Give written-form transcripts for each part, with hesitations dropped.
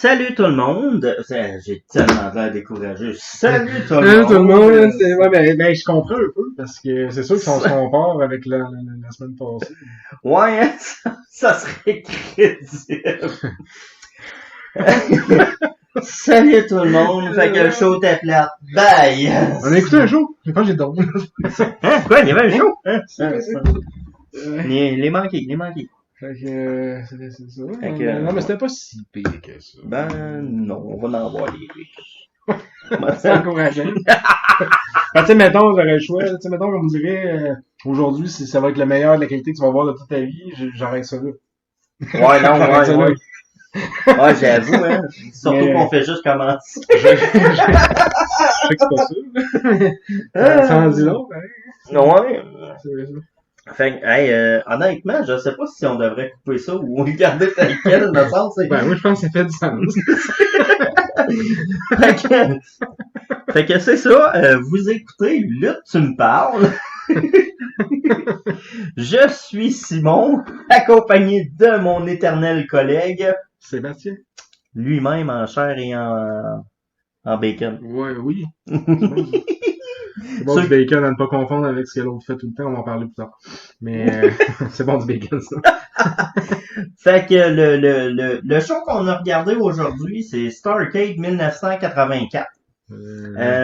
Salut tout le monde! J'ai tellement l'air découragé. Salut tout le Hein, tout le monde, monde! ben, je comprends un peu, parce que c'est sûr que si on se compare avec la semaine passée. Ouais, hein, ça serait crédible. Salut tout le monde! Fait que le show était plate. Bye! On a écouté un show, je pense que j'ai dormi. Hein? Quoi? Il y avait un show? Hein? C'est ça. Les manqués. Fait que, c'est ça. Fait que, Non, mais c'était pas si pire que ça. Ben, non, on va en avoir les... C'est encourageant. Tu sais, mettons, j'aurais le choix. Tu sais, mettons, on me dirait, aujourd'hui, si ça va être le meilleur de la qualité que tu vas voir de toute ta vie, j'arrête ça là. Ouais, non, J'arrête ça là. ouais. Ouais, j'avoue, hein. Surtout Mais- qu'on fait juste commencer. Je sais que c'est pas ça. Ça en dit long, pareil. Ouais. C'est ça. Fait que, hey, honnêtement, je sais pas si on devrait couper ça ou le garder tel quel, dans le sens, c'est... Ben, moi, je pense que ça fait du sens. fait que c'est ça, vous écoutez Lutte, tu me parles. Je suis Simon, accompagné de mon éternel collègue, Sébastien? lui-même en chair et en bacon. Ouais, oui. C'est bon du bacon à ne pas confondre avec ce que l'autre fait tout le temps, on va en parler plus tard. Mais c'est bon du bacon, ça. Fait que le show qu'on a regardé aujourd'hui, c'est Starrcade 1984.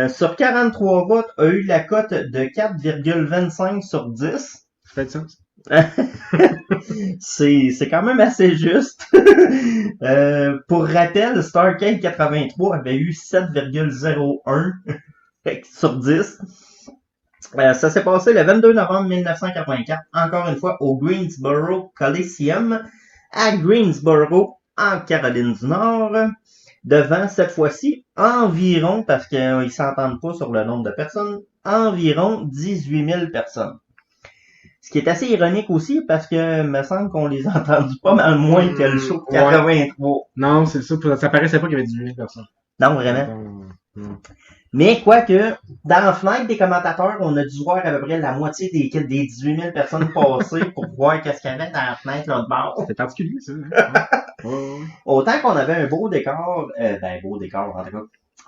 Sur 43 votes, a eu la cote de 4,25 sur 10. Ça fait du sens. C'est quand même assez juste. Pour rappel, Starrcade 83 avait eu 7,01 sur 10. Ça s'est passé le 22 novembre 1984, encore une fois au Greensboro Coliseum, à Greensboro, en Caroline du Nord, devant cette fois-ci environ, parce qu'ils s'entendent pas sur le nombre de personnes, environ 18 000 personnes. Ce qui est assez ironique aussi, parce que me semble qu'on les a entendus pas mal moins que le show de 83. Non, c'est ça, ça paraissait pas qu'il y avait 18 000 personnes. Non, vraiment. Mais quoique, dans la fenêtre des commentateurs, on a dû voir à peu près la moitié des 18 000 personnes passer pour voir qu'est-ce qu'il y avait dans la fenêtre l'autre bord. C'était particulier, ça. Autant qu'on avait un beau décor, beau décor en tout cas,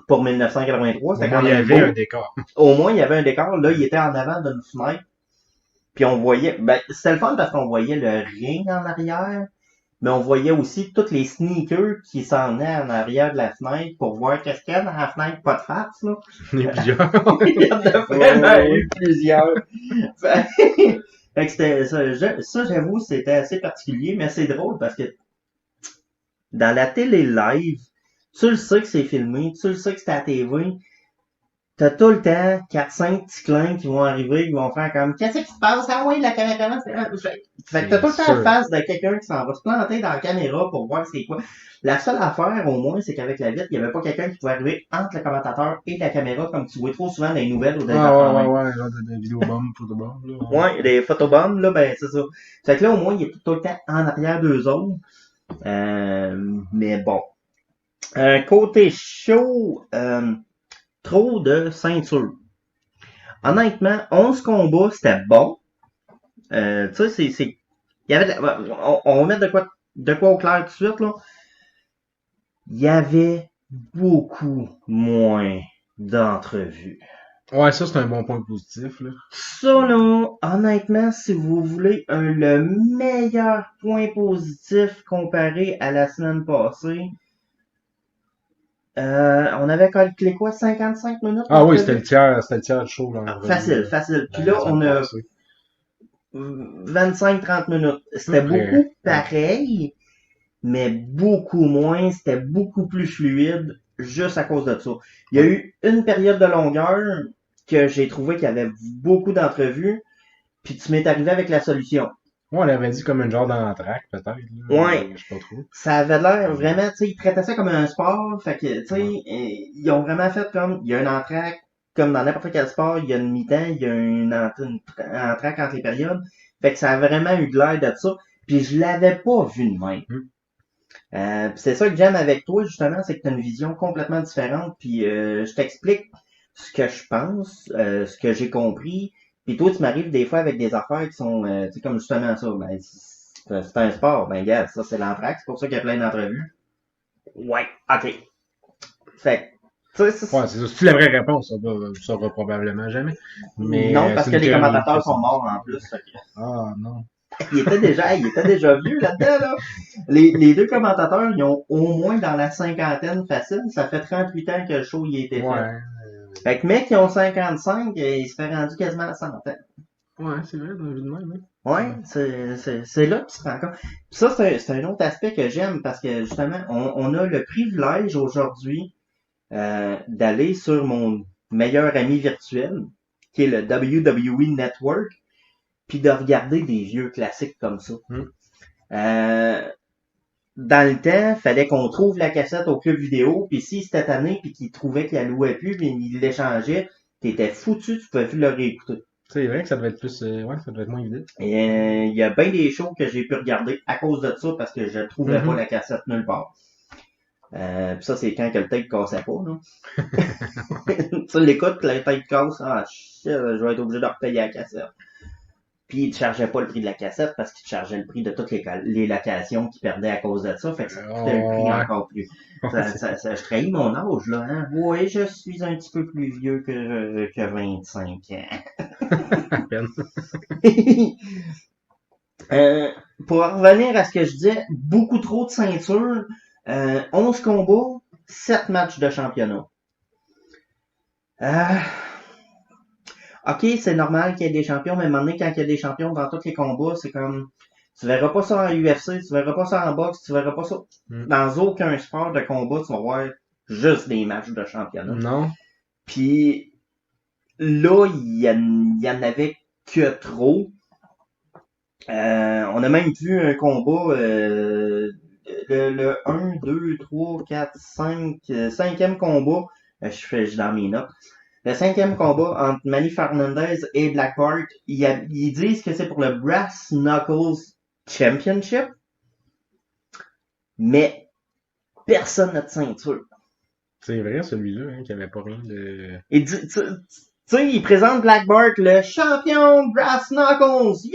pour 1983, c'était quand même il y avait beau. un décor. Au moins, il y avait un décor. Là, il était en avant d'une fenêtre. Puis on voyait, c'était le fun parce qu'on voyait le ring en arrière. Mais on voyait aussi tous les sneakers qui s'en venaient en arrière de la fenêtre pour voir qu'est-ce qu'il y a dans la fenêtre, pas de face, là. Il y en a plusieurs. Il y en a vraiment eu plusieurs. Fait que c'était, ça, j'avoue, c'était assez particulier, mais c'est drôle parce que dans la télé live, tu le sais que c'est filmé, tu le sais que c'est à la TV, t'as tout le temps 4-5 petits clins qui vont arriver, qui vont faire comme qu'est-ce qui se passe? Ah oui, la caméra, fait que t'as tout le temps en face de quelqu'un qui s'en va se planter dans la caméra pour voir c'est quoi. La seule affaire, au moins, c'est qu'avec la vitre, il n'y avait pas quelqu'un qui pouvait arriver entre le commentateur et la caméra, comme tu vois trop souvent dans les nouvelles ou dans les affaires. Ouais, genre des vidéobombes, photobombes, là. Ouais, les photobombes, là, ben, c'est ça. Fait que là, au moins, il est tout le temps en arrière d'eux autres. Mais bon. Côté show, trop de ceinture. Honnêtement, 11 combats, c'était bon. Tu sais, il y avait, on va mettre de quoi au clair tout de suite, là. Il y avait beaucoup moins d'entrevues. Ouais, ça, c'est un bon point positif, là. Ça, là, honnêtement, si vous voulez le meilleur point positif comparé à la semaine passée, on avait calculé quoi, 55 minutes? Ah oui, c'était le tiers du show, là. Facile. Puis là, on a 25-30 minutes. C'était beaucoup pareil, mais beaucoup moins, c'était beaucoup plus fluide, juste à cause de ça. Il y a eu une période de longueur que j'ai trouvé qu'il y avait beaucoup d'entrevues, puis tu m'es arrivé avec la solution. Ouais, on avait dit comme un genre d'entraque, peut-être. Ouais. Je sais pas trop. Ça avait l'air vraiment, tu sais, ils traitaient ça comme un sport, fait que, tu sais, ils ont vraiment fait comme, il y a un entraque, comme dans n'importe quel sport, il y a une mi-temps, il y a une entraque entre les périodes. Fait que ça a vraiment eu de l'air de ça, puis je l'avais pas vu de même. C'est ça que j'aime avec toi, justement, c'est que tu as une vision complètement différente, puis je t'explique ce que je pense, ce que j'ai compris, puis toi, tu m'arrives des fois avec des affaires qui sont, tu sais, comme justement ça, ben, c'est un sport, ben gars, ça c'est l'entraque, c'est pour ça qu'il y a plein d'entrevues. Ouais, ok. Fait que, tu sais, Ouais, c'est ça. C'est la vraie réponse, ça va probablement jamais. Mais non, parce c'est que une les théorie. commentateurs sont morts en plus. Fait que Ah, non. il était déjà vieux là-dedans, là. Les deux commentateurs, ils ont au moins dans la cinquantaine facile. Ça fait 38 ans que le show y a été fait. Ouais. Fait que mec, qui ont 55, il se fait rendu quasiment à 100 ans. Ouais, c'est vrai, dans la vie de même, hein. Ouais, c'est là qu'il se rend compte. Puis ça, c'est un autre aspect que j'aime parce que justement, on a le privilège aujourd'hui d'aller sur mon meilleur ami virtuel, qui est le WWE Network, puis de regarder des vieux classiques comme ça. Euh, dans le temps, fallait qu'on trouve la cassette au club vidéo, puis si c'était tanné, puis qu'il trouvait qu'il la louait plus, puis il l'échangeait, t'étais foutu, tu pouvais plus le réécouter. C'est vrai que ça devait être plus, ouais, ça devait être moins évident. Et il y a bien des shows que j'ai pu regarder à cause de ça, parce que je trouvais pas la cassette nulle part. Pis ça, c'est quand que le tape cassait pas, non? Tu l'écoutes, le tape casse, ah shit, je vais être obligé de repayer la cassette. Puis il te chargeait pas le prix de la cassette parce qu'il te chargeait le prix de toutes les locations qu'il perdait à cause de ça. Fait que ça coûtait le prix encore plus. Je trahis mon âge, là, hein? Oui, je suis un petit peu plus vieux que 25 ans. À peine. Pour revenir à ce que je disais, beaucoup trop de ceintures, 11 combats, 7 matchs de championnat. Ok, c'est normal qu'il y ait des champions, mais à un moment donné, quand il y a des champions dans tous les combats, c'est comme, tu verras pas ça en UFC, tu verras pas ça en boxe, tu verras pas ça dans aucun sport de combat, tu vas voir juste des matchs de championnat. Non. Puis, là, il y en avait que trop. On a même vu un combat, le 1, 2, 3, 4, 5, 5e combat, je suis dans mes notes. Le 5e combat entre Manny Fernandez et Blackheart, ils disent que c'est pour le Brass Knuckles Championship, mais personne n'a de ceinture. C'est vrai, celui-là, hein, qui avait pas rien de... Et tu sais, il présente Blackheart, le champion Brass Knuckles!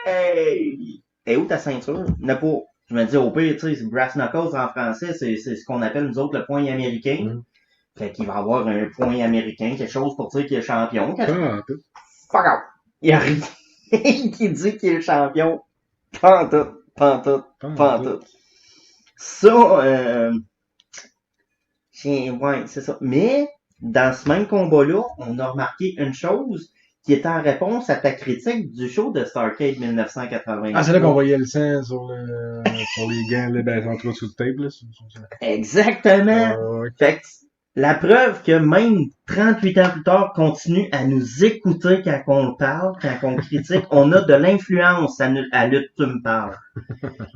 Yay! Et où ta ceinture? N'a pas. Je me dis, au pire, tu sais, Brass Knuckles en français, c'est ce qu'on appelle nous autres le point américain. Fait qu'il va avoir un point américain, quelque chose pour dire qu'il est champion. Fuck out! Il y a rien qui dit qu'il est champion. Pantoute. Ça, ouais, c'est ça. Mais, dans ce même combat-là, on a remarqué une chose qui était en réponse à ta critique du show de Starrcade 1980. Ah, c'est là qu'on voyait le sang sur les gants, là, ben, en tout cas, sous le tape, là. Exactement. Fait que, la preuve que même 38 ans plus tard, continue à nous écouter quand on parle, quand on critique, on a de l'influence à lutte, tu me parles.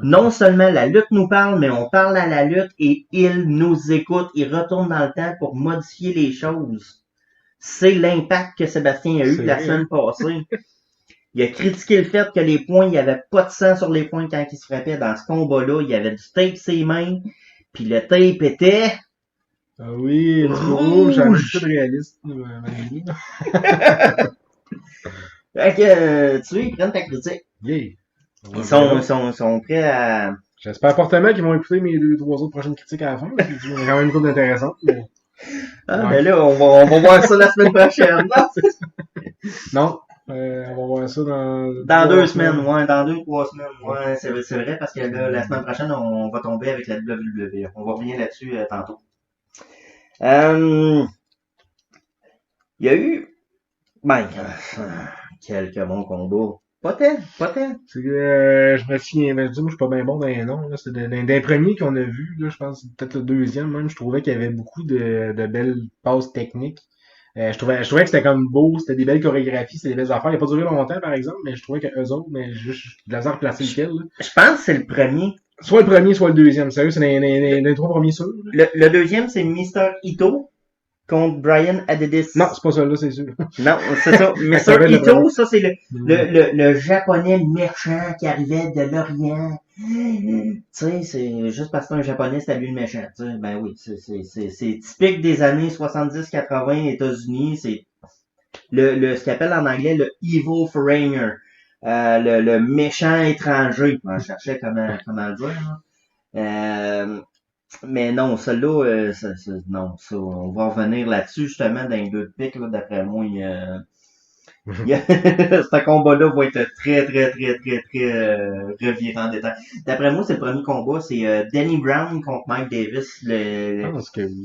Non seulement la lutte nous parle, mais on parle à la lutte et il nous écoute, il retourne dans le temps pour modifier les choses. C'est l'impact que Sébastien a eu la semaine passée. Il a critiqué le fait que les points, il n'y avait pas de sang sur les points quand il se frappait dans ce combat-là. Il y avait du tape sur ses mains, puis le tape était... Ah oui, rouge, j'en ai plus de réaliste. Fait que, tu vois, ils prennent ta critique. Yeah. Ils sont prêts à... J'espère fortement qu'ils vont écouter mes 2-3 autres prochaines critiques à la fin. Il y a quand même une couple d'intéressantes. Mais... mais là, on va voir ça la semaine prochaine. Non. On va voir ça dans 2 semaines, ouais, dans 2-3 semaines. Ouais, c'est vrai parce que là, la semaine prochaine, on va tomber avec la WWE. On va revenir là-dessus tantôt. Il y a eu, quelques bons combats. Pas tant. C'est que, je me souviens, moi, je suis pas bien bon dans les noms, là. C'est d'un premier qu'on a vu, là, je pense, peut-être le deuxième, même, je trouvais qu'il y avait beaucoup de belles passes techniques. Je trouvais que c'était comme beau, c'était des belles chorégraphies, c'était des belles affaires. Il a pas duré longtemps, par exemple, mais je trouvais que eux autres, mais juste, de la misère à placer lequel, là. Je pense que c'est le premier. Soit le premier, soit le deuxième. Sérieux, c'est les 3 premiers sûrs. Le deuxième, c'est Mr. Ito contre Brian Adedis. Non, c'est pas ça, là, c'est sûr. Non, c'est ça. Mr. Ito, ça, c'est le japonais méchant qui arrivait de l'Orient. Tu sais, c'est juste parce que c'est un japonais, c'est lui le méchant. Tu sais, ben oui, c'est typique des années 70-80 États-Unis. C'est ce qu'on appelle en anglais le evil foreigner. Le méchant étranger. Je cherchais comment le dire. Mais non, celle-là, non, ça, on va revenir là-dessus, justement, dans les deux pics, là, d'après moi, ce combat-là va être très, très, très, très, très revirant en détail. D'après moi, c'est le premier combat, c'est Danny Brown contre Mike Davis. Je pense que oui.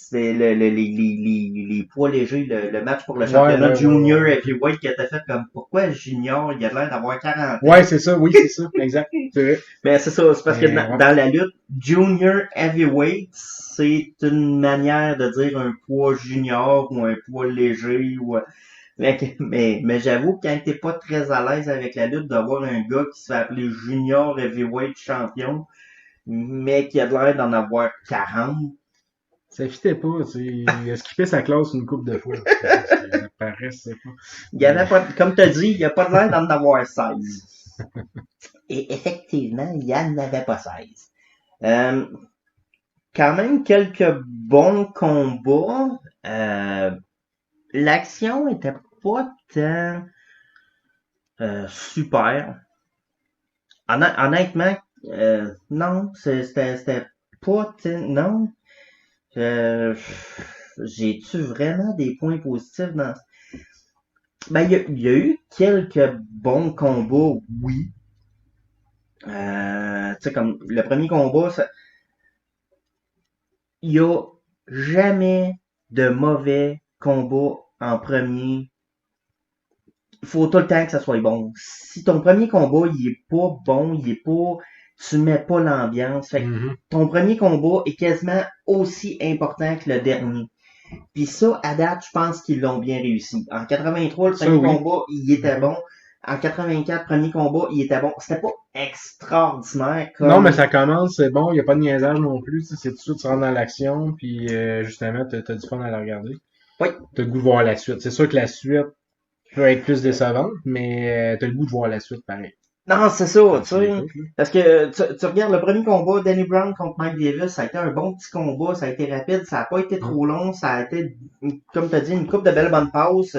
C'est les poids légers, le match pour le Ouais, championnat ouais, junior ouais. heavyweight qui a été fait comme pourquoi junior, il a l'air d'avoir 40 ans. Ouais, c'est ça, oui, c'est ça, exact. C'est vrai. Mais c'est ça, c'est parce que Ouais. dans la lutte, junior heavyweight, c'est une manière de dire un poids junior ou un poids léger ou mais j'avoue que quand t'es pas très à l'aise avec la lutte, d'avoir un gars qui se fait appeler junior heavyweight champion, mais qui a l'air d'en avoir 40. Ça fitait pas, tu sais. Il a skippé sa classe une couple de fois. Ça paraissait pas. Il y avait pas, comme t'as dit, il y a pas l'air d'en avoir 16. Et effectivement, il y en avait pas 16. Quand même quelques bons combats. L'action était pas tant super. Honnêtement, non, c'était pas tant, non. Euh, J'ai-tu vraiment des points positifs dans... Ben, il y a eu quelques bons combats, oui. Tu sais, comme le premier combat, il y a jamais de mauvais combat en premier. Il faut tout le temps que ça soit bon. Si ton premier combat, il est pas bon, il est pas, tu mets pas l'ambiance. Fait que ton premier combat est quasiment aussi important que le dernier. Puis ça, à date, je pense qu'ils l'ont bien réussi. En 83, le premier combat, il était bon. En 84, premier combat, il était bon. C'était pas extraordinaire comme... Non, mais ça commence, c'est bon, il n'y a pas de niaisage non plus. C'est tout de suite, tu rentres dans l'action, puis justement, t'as du fun à la regarder. Oui. T'as le goût de voir la suite. C'est sûr que la suite peut être plus décevante, mais t'as le goût de voir la suite pareil. Non, c'est ça, tu sais. Parce que tu regardes le premier combat, Danny Brown contre Mike Davis, ça a été un bon petit combat, ça a été rapide, ça a pas été trop long, ça a été, comme tu as dit, une coupe de belles bonnes passes,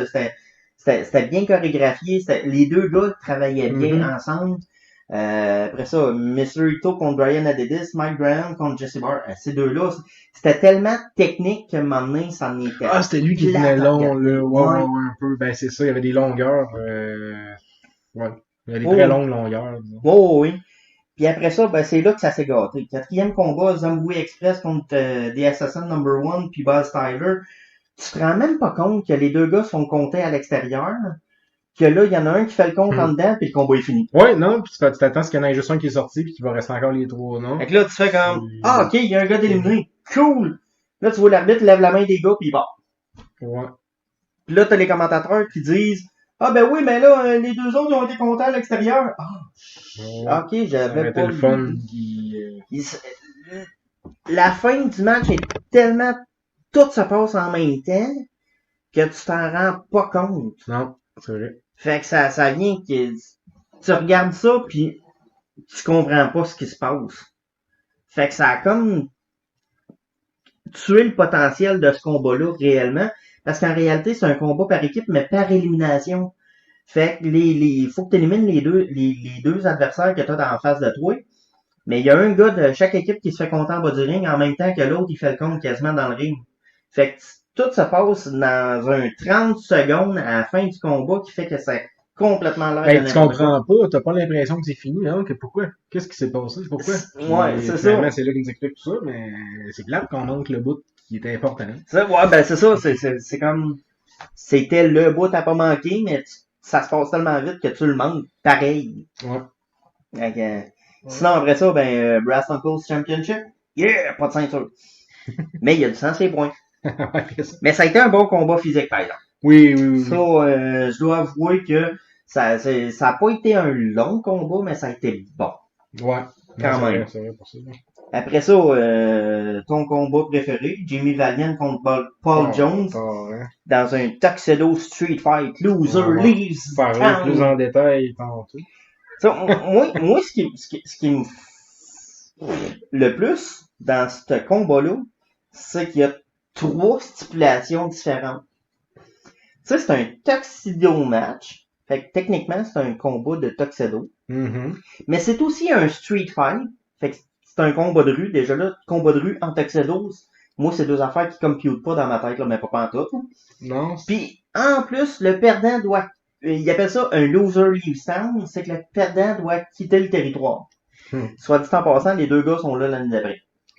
c'était bien chorégraphié, les deux gars travaillaient bien ensemble. Après ça, Mr. Ito contre Brian Adedis, Mike Graham contre Jesse Barr, ces deux-là, c'était tellement technique qu'à un moment donné, ça en était. Ah, c'était lui qui venait long, là. Ouais, un peu. Ben, c'est ça, il y avait des longueurs. Ouais. Il y a des très longues longueurs. Oh, oui. Puis après ça, ben, c'est là que ça s'est gâté. Quatrième combat, Zamboué Express contre The Assassin Number One puis Buzz Tyler. Tu te rends même pas compte que les deux gars sont comptés à l'extérieur, que là, il y en a un qui fait le compte en dedans, puis le combat est fini. Ouais, non, puis tu t'attends à ce qu'il y en ait juste un qui est sorti, puis qu'il va rester encore les trois, non? Fait que là, tu fais comme, ah, ok, il y a un gars d'éliminé. Cool! Là, tu vois l'arbitre lève la main des gars, puis il part. Ouais. Puis là, t'as les commentateurs qui disent, ah ben oui, mais là, les deux autres, ils ont été comptés à l'extérieur. Ah, ok, j'avais pas le fun. La fin du match est tellement... Tout se passe en même temps que tu t'en rends pas compte. Non, c'est vrai. Fait que ça vient que... Tu regardes ça, puis tu comprends pas ce qui se passe. Fait que ça a comme tué le potentiel de ce combat-là réellement. Parce qu'en réalité, c'est un combat par équipe, mais par élimination. Fait que faut que tu élimines les deux adversaires que tu as en face de toi. Mais il y a un gars de chaque équipe qui se fait compter en bas du ring en même temps que l'autre, il fait le compte quasiment dans le ring. Fait que tout se passe dans un 30 secondes à la fin du combat qui fait que c'est complètement l'air ben, tu comprends pas, t'as pas l'impression que c'est fini, hein, que pourquoi? Qu'est-ce qui s'est passé? Pourquoi? Ouais, c'est ça. C'est là qu'ils nous expliquent tout ça, mais c'est plate qu'on manque le bout qui était important. Ouais, ben c'est ça, c'est comme c'était le bout à pas manquer, mais ça se passe tellement vite que tu le manques pareil. Ouais. Donc, sinon après ça, ben Brass Knuckles Championship, yeah, pas de ceinture. Mais il y a du sens les points. Mais ça a été un bon combat physique par exemple. Oui. Ça, je dois avouer que ça a pas été un long combat, mais ça a été bon. Ouais. Quand même. C'est vrai pour ça. Après ça, ton combat préféré, Jimmy Valiant contre Paul Jones, dans un Tuxedo Street Fight, loser leaves town. Plus en détail tantôt. So, moi, ce qui me le plus dans ce combat-là, c'est qu'il y a 3 stipulations différentes. Ça, c'est un Tuxedo match. Fait que techniquement, c'est un combat de Tuxedo. Mm-hmm. Mais c'est aussi un Street Fight. Fait que c'est un combat de rue. Déjà là, combat de rue en tuxedos, moi, c'est deux affaires qui computent pas dans ma tête, là, mais pas en tout. Non. Puis, en plus, le perdant doit... Il appelle ça un loser leave stand, c'est que le perdant doit quitter le territoire. Soit dit en passant, les deux gars sont là l'année d'après.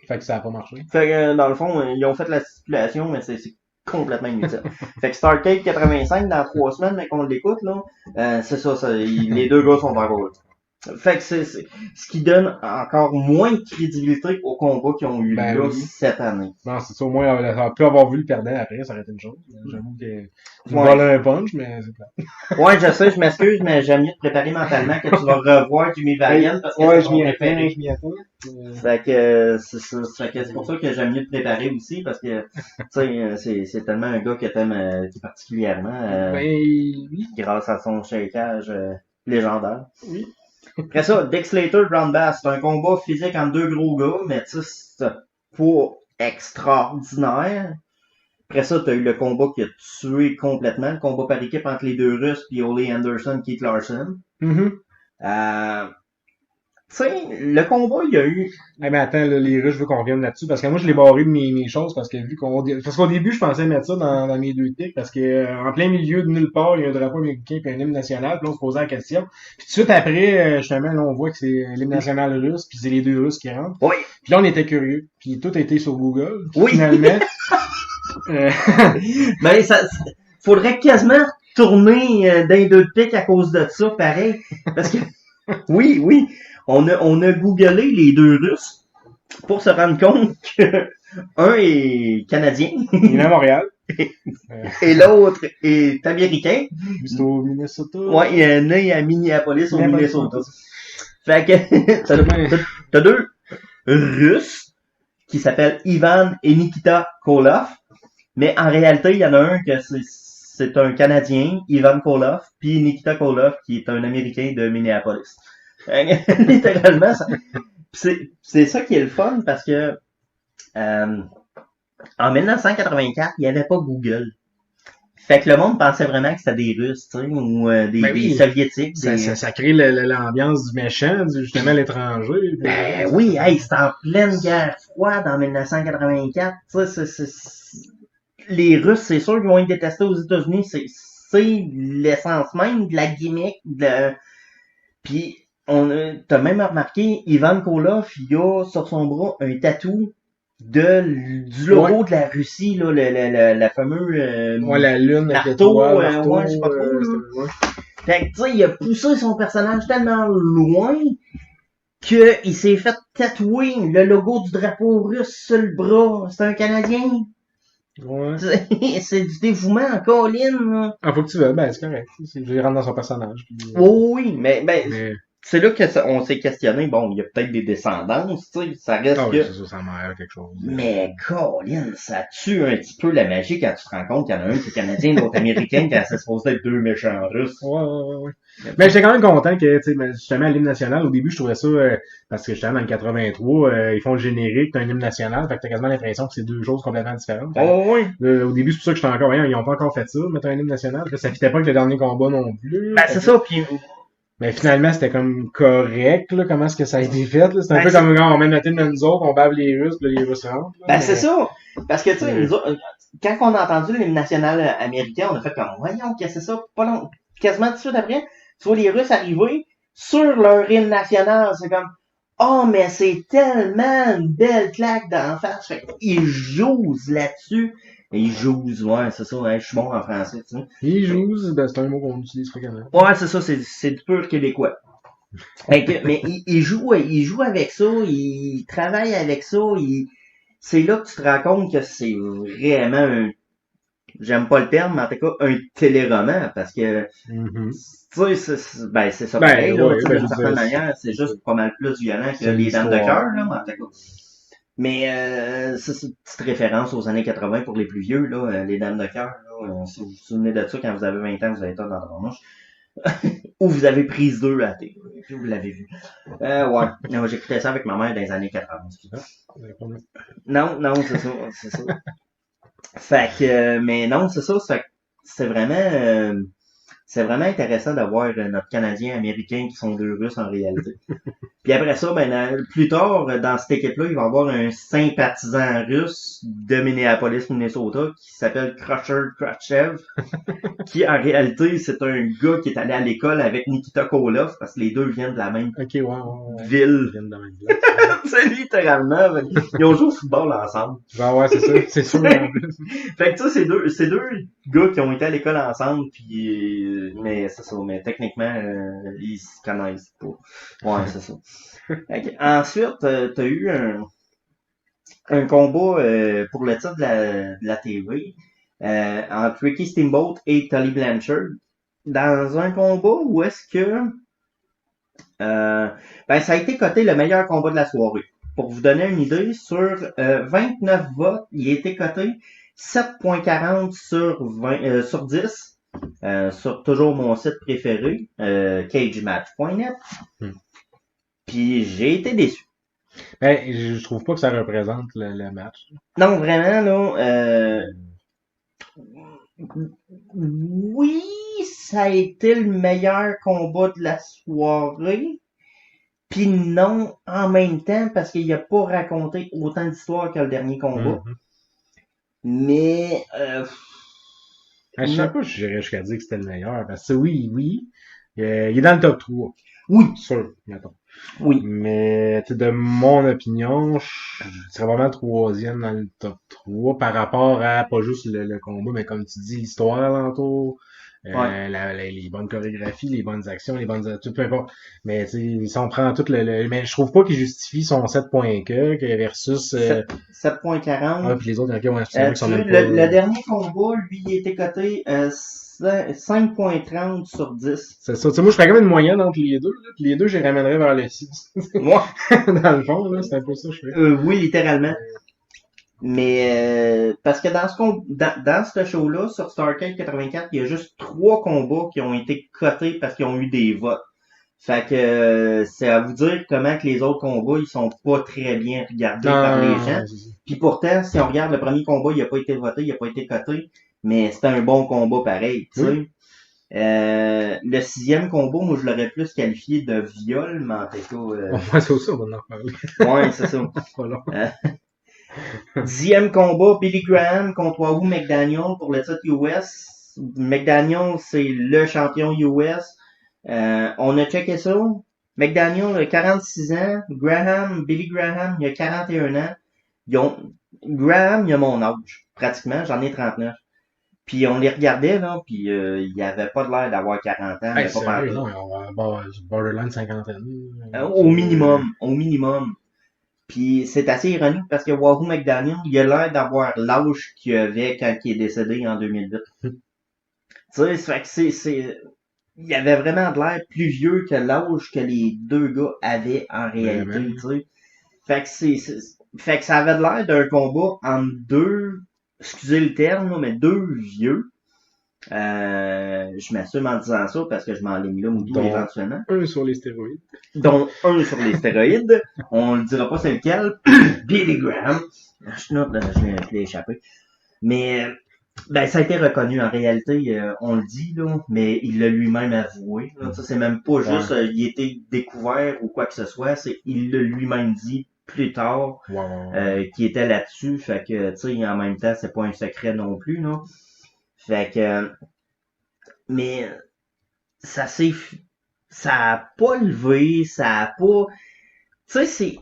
Fait que ça a pas marché. Fait que, dans le fond, ils ont fait la stipulation, mais c'est complètement inutile. Fait que Starcade 85, dans 3 semaines, mais qu'on l'écoute, là, c'est ça, les deux gars sont encore là. Fait que c'est ce qui donne encore moins de crédibilité aux combats qui ont eu Ben là oui. cette année. Non, c'est ça. Au moins, on aurait pu avoir vu le perdant après, ça aurait été une chose. J'avoue que tu me Ouais. voles un punch, mais c'est clair. Ouais, je sais, je m'excuse, mais j'aime mieux te préparer mentalement que tu vas revoir Jimmy Valiant parce que Ouais, c'est je ton m'y préféré. attends, je m'y attends. Fait que c'est ça. Fait que c'est pour ça que j'aime mieux te préparer aussi parce que tu sais c'est tellement un gars que t'aimes qui particulièrement Ben, oui. grâce à son shakeage légendaire. Oui. Après ça, Dick Slater, Brown Bass, c'est un combat physique entre deux gros gars, mais tu sais, c'est pas extraordinaire. Après ça, t'as eu le combat qui a tué complètement, le combat par équipe entre les deux Russes puis Ole Anderson, Keith Larson. Tu sais, le combat, il y a eu... Eh mais attends, là, les Russes, je veux qu'on revienne là-dessus, parce que moi, je l'ai barré de mes choses, parce que parce qu'au début, je pensais mettre ça dans mes deux tics, parce que en plein milieu de nulle part, il y a un drapeau américain et un hymne national, puis là, on se posait la question. Puis tout de suite après, justement, là, on voit que c'est l'hymne national russe, puis c'est les deux Russes qui rentrent. Oui. Puis là, on était curieux. Puis tout a été sur Google. Puis Oui. finalement. Ben, ça, faudrait quasiment tourner d'un deux pics à cause de ça, pareil. Parce que, oui, on a googlé les deux Russes pour se rendre compte que un est canadien. Il est à Montréal. Et l'autre est américain. C'est au Minnesota. Ouais, il est né à Minneapolis, au Minnesota. Fait que, t'as deux Russes qui s'appellent Ivan et Nikita Koloff. Mais en réalité, il y en a un que c'est un Canadien, Ivan Koloff, puis Nikita Koloff, qui est un Américain de Minneapolis. Littéralement, c'est ça qui est le fun, parce que en 1984, il n'y avait pas Google. Fait que le monde pensait vraiment que c'était des Russes, tu sais, ou des Soviétiques. Ça crée l'ambiance du méchant, justement l'étranger. Ben oui, hey, c'était en pleine guerre froide en 1984. Tu sais, les Russes, c'est sûr qu'ils vont être détestés aux États-Unis. C'est l'essence même de la gimmick. Puis, t'as même remarqué, Ivan Koloff, il a sur son bras un tatou du logo de la Russie, là, la fameuse la lune marteau, marteau, ouais, je sais pas trop. Fait que, tu sais, il a poussé son personnage tellement loin qu'il s'est fait tatouer le logo du drapeau russe sur le bras. C'est un Canadien. Ouais. C'est du dévouement en colline, là. Ah, faut que tu veux, ben, c'est correct. Je rentre dans son personnage. Puis, oui, mais c'est là on s'est questionné. Bon, il y a peut-être des descendances, tu sais, ça reste ah, que... oui, c'est ça m'aère quelque chose. Mais, Colin, ça tue un petit peu la magie quand tu te rends compte qu'il y en a un qui est canadien, l'autre américain, quand c'est supposé être deux méchants russes. Ouais. Mais j'étais quand même content que, tu sais, justement, à l'hymne national, au début, je trouvais ça, parce que justement, dans le 83, ils font le générique, t'as un hymne national, fait que t'as quasiment l'impression que c'est deux choses complètement différentes. Oui. Au début, c'est pour ça que j'étais encore, ils ont pas encore fait ça, mettre un hymne national, parce que ça fitait pas avec le dernier combat non plus. Ben, c'est ça, puis... Mais finalement, c'était comme correct, là, comment est-ce que ça a été fait, là. C'est un peu comme quand on met notre hymne à nous autres, on bave les Russes, puis les Russes rentrent. Ben, c'est ça. Parce que, tu sais, nous autres, quand on a entendu l'hymne national américain, on a fait comme, voyons, qu'est-ce que c'est ça? Pas long, quasiment tout de suite après, tu vois les Russes arriver sur leur hymne national. C'est comme, oh, mais c'est tellement une belle claque d'en face. Fait qu'ils jouent là-dessus. Ils jouent, ouais, c'est ça, hein, je suis bon en français, tu sais. Ils jouent, ben, c'est un mot qu'on utilise fréquemment. Ouais, c'est ça, c'est du pur québécois. Mais ils jouent avec ça, ils travaillent avec ça, c'est là que tu te rends compte que c'est vraiment j'aime pas le terme, mais en tout cas, un téléroman, parce que, tu sais, c'est ça pareil, là, d'une certaine manière, c'est juste pas mal plus violent que les Dames de cœur, là, en tout cas. Mais c'est une petite référence aux années 80 pour les plus vieux, là, les Dames de cœur. Si vous vous souvenez de ça, quand vous avez 20 ans, vous avez ça dans la manche. Ou vous avez prise 2 à thé. Vous l'avez vu. Ouais. Non, j'écoutais ça avec ma mère dans les années 80. Non, c'est ça. Fait que, mais non, c'est ça. C'est vraiment... c'est vraiment intéressant de voir notre Canadien américain qui sont deux Russes en réalité. Puis après ça, ben, plus tard, dans cette équipe-là, il va y avoir un sympathisant russe de Minneapolis, Minnesota, qui s'appelle Crusher Khrushchev, qui en réalité, c'est un gars qui est allé à l'école avec Nikita Koloff, parce que les deux viennent de la même ville. Ils viennent de la même ville. C'est littéralement, ils ont joué au football ensemble. Ben ouais, c'est ça, c'est sûr. Fait que ça, c'est deux gars qui ont été à l'école ensemble, puis mais c'est ça, mais techniquement, ils se connaissent pas. Ouais, c'est ça. Ensuite, t'as eu un combat pour le titre de la TV entre Ricky Steamboat et Tully Blanchard. Dans un combat où est-ce que ben ça a été coté le meilleur combat de la soirée. Pour vous donner une idée, sur 29 votes, il a été coté 7.40 sur 10 sur toujours mon site préféré, cagematch.net. Puis j'ai été déçu. Ben, je trouve pas que ça représente le match. Non, vraiment, là, oui, ça a été le meilleur combat de la soirée. Puis non, en même temps, parce qu'il a pas raconté autant d'histoires que le dernier combat. Mais Je sais pas, je dirais jusqu'à dire que c'était le meilleur. Parce que oui, il est dans le top 3. Oui. Sûr, mettons. Oui. Mais de mon opinion, je serais vraiment troisième dans le top 3 par rapport à pas juste le combat, mais comme tu dis, l'histoire alentour, les bonnes chorégraphies, les bonnes actions, les bonnes tout peu importe. Mais tu sais, si on prend tout mais je trouve pas qu'il justifie son 7 points que versus 7.40. Puis les autres, le dernier combat, lui, il était coté 5.30 sur 10. C'est ça. Tu sais, moi, je ferais quand même une moyenne entre les deux. Là. Puis les deux, je les ramènerais vers le 6. Moi. Dans le fond, là, c'est un peu ça que je fais. Oui, littéralement. Mais parce que dans ce show-là, sur Starrcade 84, il y a juste 3 combats qui ont été cotés parce qu'ils ont eu des votes. Fait que c'est à vous dire comment que les autres combats, ils sont pas très bien regardés par les gens. Puis pourtant, si on regarde le premier combat, il a pas été voté, il a pas été coté, mais c'était un bon combat pareil, tu sais. Oui. Le 6e combat, moi je l'aurais plus qualifié de viol, mais en fait Ouais, c'est ça, on va en reparler. Ouais, c'est ça. 10e combat, Billy Graham contre Wahoo McDaniel pour le titre US. McDaniel, c'est le champion US. On a checké ça. McDaniel a 46 ans. Billy Graham, il a 41 ans. Graham, il a mon âge, pratiquement. J'en ai 39. Puis on les regardait, là, puis il avait pas de l'air d'avoir 40 ans. Hey, pas non, on va borderline cinquantaine. Au minimum. Puis c'est assez ironique parce que Wahoo McDaniel, il a l'air d'avoir l'âge qu'il avait quand il est décédé en 2008. Tu sais, ça fait que il avait vraiment de l'air plus vieux que l'âge que les deux gars avaient en réalité, tu sais. Fait que ça avait de l'air d'un combat entre deux, excusez le terme, là, mais deux vieux. Je m'assume en disant ça parce que je m'enligne là, Moudou, éventuellement. Un sur les stéroïdes. Dont un sur les stéroïdes. On le dira pas c'est lequel. Billy Graham. Je l'ai échappé. Mais, ben, ça a été reconnu. En réalité, on le dit, là, mais il l'a lui-même avoué. Là. Ça, c'est même pas juste, il a été découvert ou quoi que ce soit. Il l'a lui-même dit plus tard, qui était là-dessus. Fait que, tu sais, en même temps, c'est pas un secret non plus, là. Fait que, mais ça a pas levé, ça a pas, tu sais, c'est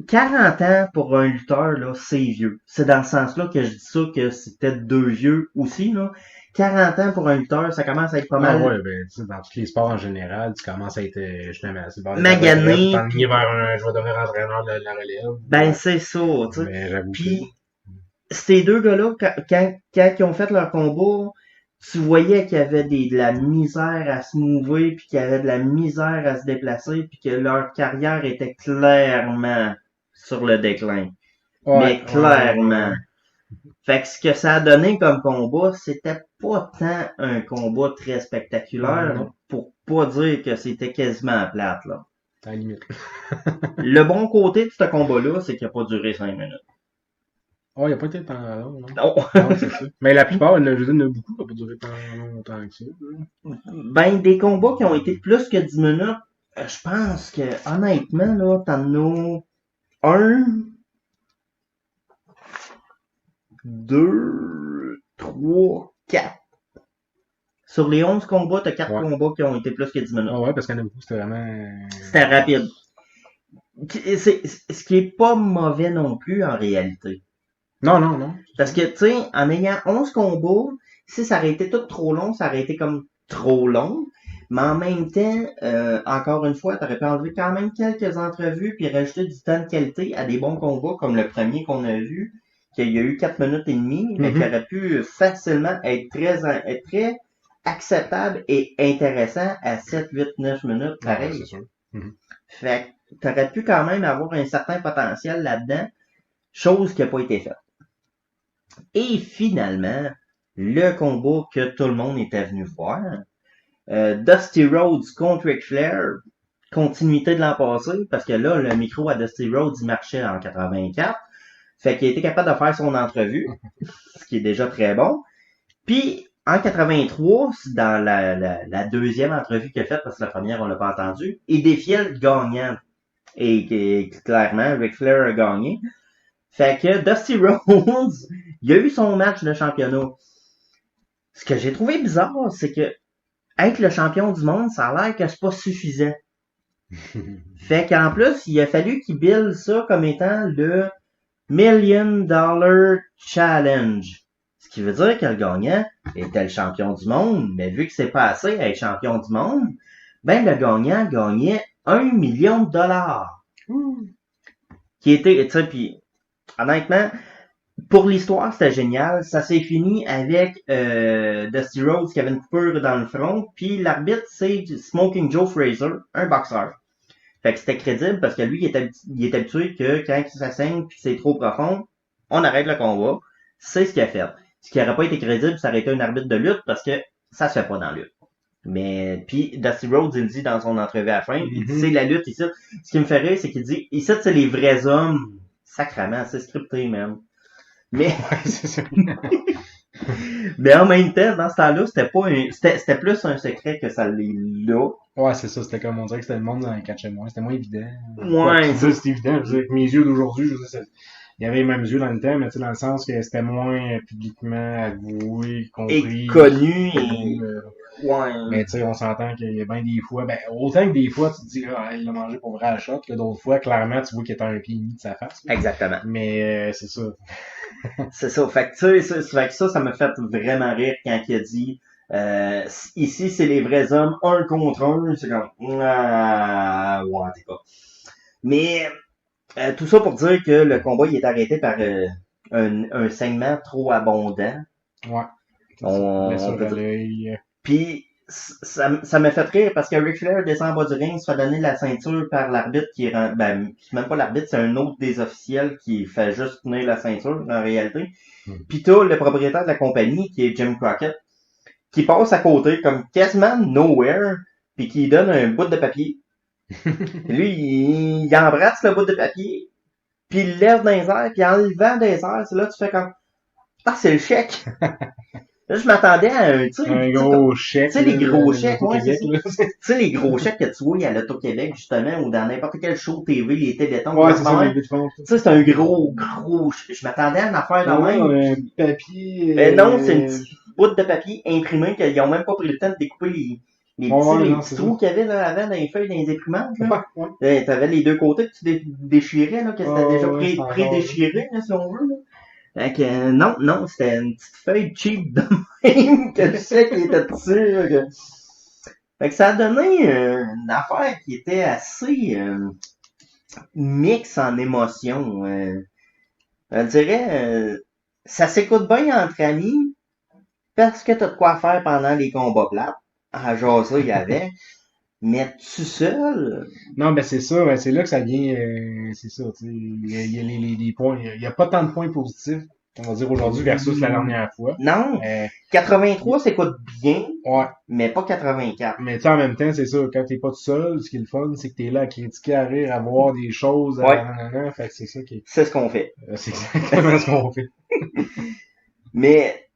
40 ans pour un lutteur, là, c'est vieux. C'est dans ce sens-là que je dis ça, que c'était deux vieux aussi, là. 40 ans pour un lutteur, ça commence à être pas mal. Ouais, ben, tu sais, dans tous les sports en général, tu commences à être, justement, magané. Je vais devenir entraîneur de la relève. Ben, c'est ça, tu sais. Mais j'avoue. Puis, ces deux gars-là, quand ils ont fait leur combat, tu voyais qu'il y avait de la misère à se mouver, puis qu'il y avait de la misère à se déplacer, puis que leur carrière était clairement sur le déclin. Mais clairement. Fait que ce que ça a donné comme combat, c'était pas tant un combat très spectaculaire, pour pas dire que c'était quasiment plate, là. À la limite. Le bon côté de ce combat-là, c'est qu'il a pas duré 5 minutes. Oh, il n'y a pas été tant long, non? Non. Non, c'est ça. Mais la plupart, je veux dire, il y en a beaucoup, ça n'a pas duré tant longtemps que ça. Ben, des combats qui ont été plus que 10 minutes, je pense que, honnêtement, là, t'en as un, deux, trois, quatre. Sur les 11 combats, t'as 4 Ouais. combats qui ont été plus que 10 minutes. Ah ouais, parce qu'il y en a beaucoup, c'était vraiment... C'était rapide. Ce qui est pas mauvais non plus, en réalité. Non, non, non. Parce que, tu sais, en ayant 11 combats, si ça aurait été tout trop long, ça aurait été comme trop long. Mais en même temps, encore une fois, t'aurais pu enlever quand même quelques entrevues puis rajouter du temps de qualité à des bons combats comme le premier qu'on a vu, qu'il y a eu 4 minutes et demie, mais qui aurait pu facilement être très acceptable et intéressant à 7, 8, 9 minutes, pareil. Ouais, c'est sûr. Fait que t'aurais pu quand même avoir un certain potentiel là-dedans, chose qui n'a pas été faite. Et finalement, le combat que tout le monde était venu voir, Dusty Rhodes contre Ric Flair, continuité de l'an passé, parce que là, le micro à Dusty Rhodes, il marchait en 84, fait qu'il était capable de faire son entrevue, ce qui est déjà très bon. Puis, en 83, dans la deuxième entrevue qu'il a faite, parce que la première, on l'a pas entendu, il défiait le gagnant. Et clairement, Ric Flair a gagné. Fait que Dusty Rhodes, il a eu son match de championnat. Ce que j'ai trouvé bizarre, c'est que être le champion du monde, ça a l'air que c'est pas suffisant. Fait qu'en plus, il a fallu qu'il build ça comme étant le $1 Million Challenge. Ce qui veut dire que le gagnant était le champion du monde, mais vu que c'est pas assez à être champion du monde, ben le gagnant gagnait $1 million. Qui était, tu sais, puis honnêtement, pour l'histoire, c'était génial. Ça s'est fini avec Dusty Rhodes qui avait une coupure dans le front, puis l'arbitre, c'est Smoking Joe Fraser, un boxeur. Fait que c'était crédible parce que lui, il est habitué que quand ça saigne puis que c'est trop profond, on arrête le combat. C'est ce qu'il a fait. Ce qui n'aurait pas été crédible, ça aurait été un arbitre de lutte parce que ça se fait pas dans la lutte. Mais puis Dusty Rhodes, il dit dans son entrevue à la fin, il dit c'est la lutte ici. Ce qui me fait rire, c'est qu'il dit ici c'est les vrais hommes. Sacrement, c'est scripté même. Mais mais en même temps, dans ce temps-là, c'était plus un secret que ça l'est là. Ouais, c'est ça, c'était comme on dirait que c'était le monde dans le catch moins, c'était moins évident. Ouais, c'était évident, je veux dire, avec mes yeux d'aujourd'hui, je veux dire, il y avait les mêmes yeux dans le temps, mais tu sais, dans le sens que c'était moins publiquement avoué, compris. Et connu, et... Ouais. Mais tu sais, on s'entend qu'il y a bien des fois, ben, autant que des fois, tu te dis, ah, il l'a mangé pour vrai à shot, que d'autres fois, clairement, tu vois qu'il était à un pied et demi de sa face. Là. Exactement. Mais c'est ça. C'est ça. Fait que tu sais, ça m'a fait vraiment rire quand il a dit ici, c'est les vrais hommes, un contre un. C'est comme ouais, t'es pas. Mais tout ça pour dire que le combat il est arrêté par un saignement trop abondant. Ouais. On peut dire. Puis ça m'a fait rire parce que Ric Flair descend en bas du ring, se fait donner la ceinture par l'arbitre qui rend, ben, c'est même pas l'arbitre, c'est un autre des officiels qui fait juste tenir la ceinture en réalité. Puis t'as le propriétaire de la compagnie qui est Jim Crockett qui passe à côté comme quasiment nowhere puis qui donne un bout de papier. Lui, il embrasse le bout de papier puis il lève dans les airs puis en levant des airs, c'est là tu fais comme c'est le chèque. Là, je m'attendais à un gros chèque. Tu sais, les gros chèques, ouais, c'est ça. Tu sais, les gros chèques que tu vois à l'Auto-Québec, justement, ou dans n'importe quel show TV, les télétons. Ouais, c'est ça, les télétons. Tu sais, c'est un gros, je m'attendais à une affaire de même. Un papier. Mais non, c'est une petite bout de papier imprimé qu'ils ont même pas pris le temps de découper les petits trous qu'il y avait là, avant dans les feuilles, dans les imprimantes, là. Ouais. T'avais les deux côtés que tu déchirais, là, que c'était déjà pré-déchiré, là, si on veut, là. Fait que, non, c'était une petite feuille cheap de même que je sais qu'il était dessus. Là, Fait que ça a donné une affaire qui était assez mix en émotions. Je dirais, ça s'écoute bien entre amis parce que t'as de quoi faire pendant les combats plates. À jaser, il y avait. Mais tout seul. Non, ben c'est ça, c'est là que ça vient, c'est ça, tu sais. Il y a les points, il y a pas tant de points positifs on va dire aujourd'hui versus la dernière fois. Non, Euh, 83 s'écoute bien, ouais. mais pas 84. Mais tu sais, en même temps, c'est ça, quand t'es pas tout seul, ce qui est le fun, c'est que t'es là à critiquer, à rire, à voir des choses, Ouais. nanana, fait que c'est ça qui est... C'est ce qu'on fait. C'est exactement ce qu'on fait. Mais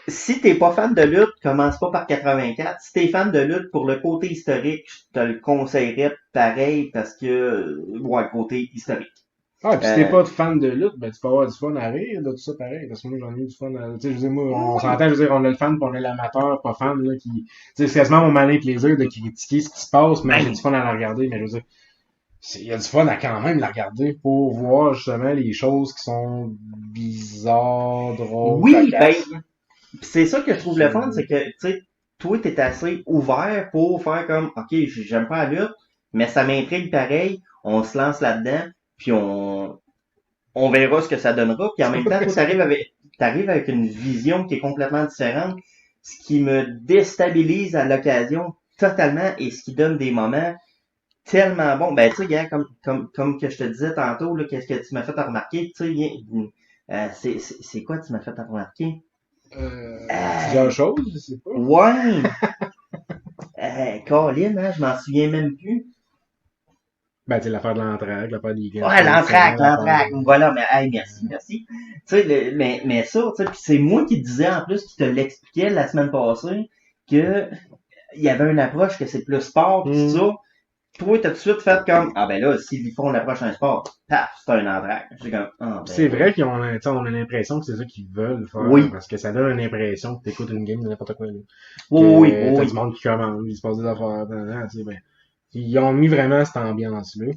si t'es pas fan de lutte, commence pas par 84. Si t'es fan de lutte pour le côté historique, je te le conseillerais pareil parce que ouais, côté historique. Ah, pis si t'es pas fan de lutte, ben tu peux avoir du fun à rire de tout ça pareil, parce que moi j'en ai eu du fun à... Tu sais, je veux dire, moi, on s'entend, je veux dire, on a le fan pis on a l'amateur, pas fan, là, qui... Tu sais, c'est quasiment mon malin plaisir de critiquer ce qui se passe, mais j'ai du fun à la regarder, mais je veux dire, il y a du fun à quand même la regarder pour voir justement les choses qui sont bizarres, drôles, Oui, cocasses, là. c'est ça que je trouve le fun, c'est que, tu sais, toi, t'es assez ouvert pour faire comme, ok, j'aime pas la lutte, mais ça m'intrigue pareil, on se lance là-dedans, puis on verra ce que ça donnera, puis en même temps, toi, t'arrives avec une vision qui est complètement différente, ce qui me déstabilise à l'occasion totalement et ce qui donne des moments tellement bons. Ben, tu sais, gars, comme que je te disais tantôt, là, qu'est-ce que tu m'as fait remarquer, tu sais, c'est quoi tu m'as fait remarquer? Plusieurs choses, je sais pas. Ouais! Colin, hein, je m'en souviens même plus. Ben, tu sais, l'affaire de l'entraque, l'affaire des gants. Ouais, l'entraque. Voilà, mais hey, merci. Tu sais, mais ça, tu sais, puis c'est moi qui te disais en plus, qui te l'expliquait la semaine passée, que il y avait une approche que c'est plus sport pis ça. Toi, t'as tout de suite fait comme, ah ben là, s'ils font l'approche un sport, paf, c'est un entraque. J'ai comme, ah ben. C'est vrai qu'on a, tu sais, on a l'impression que c'est ça qu'ils veulent faire. Oui. Parce que ça donne une impression que t'écoutes une game de n'importe quoi, là. Oui, T'as du monde qui commande, il se passe des affaires, tu sais, ben. Ils ont mis vraiment cette ambiance-là.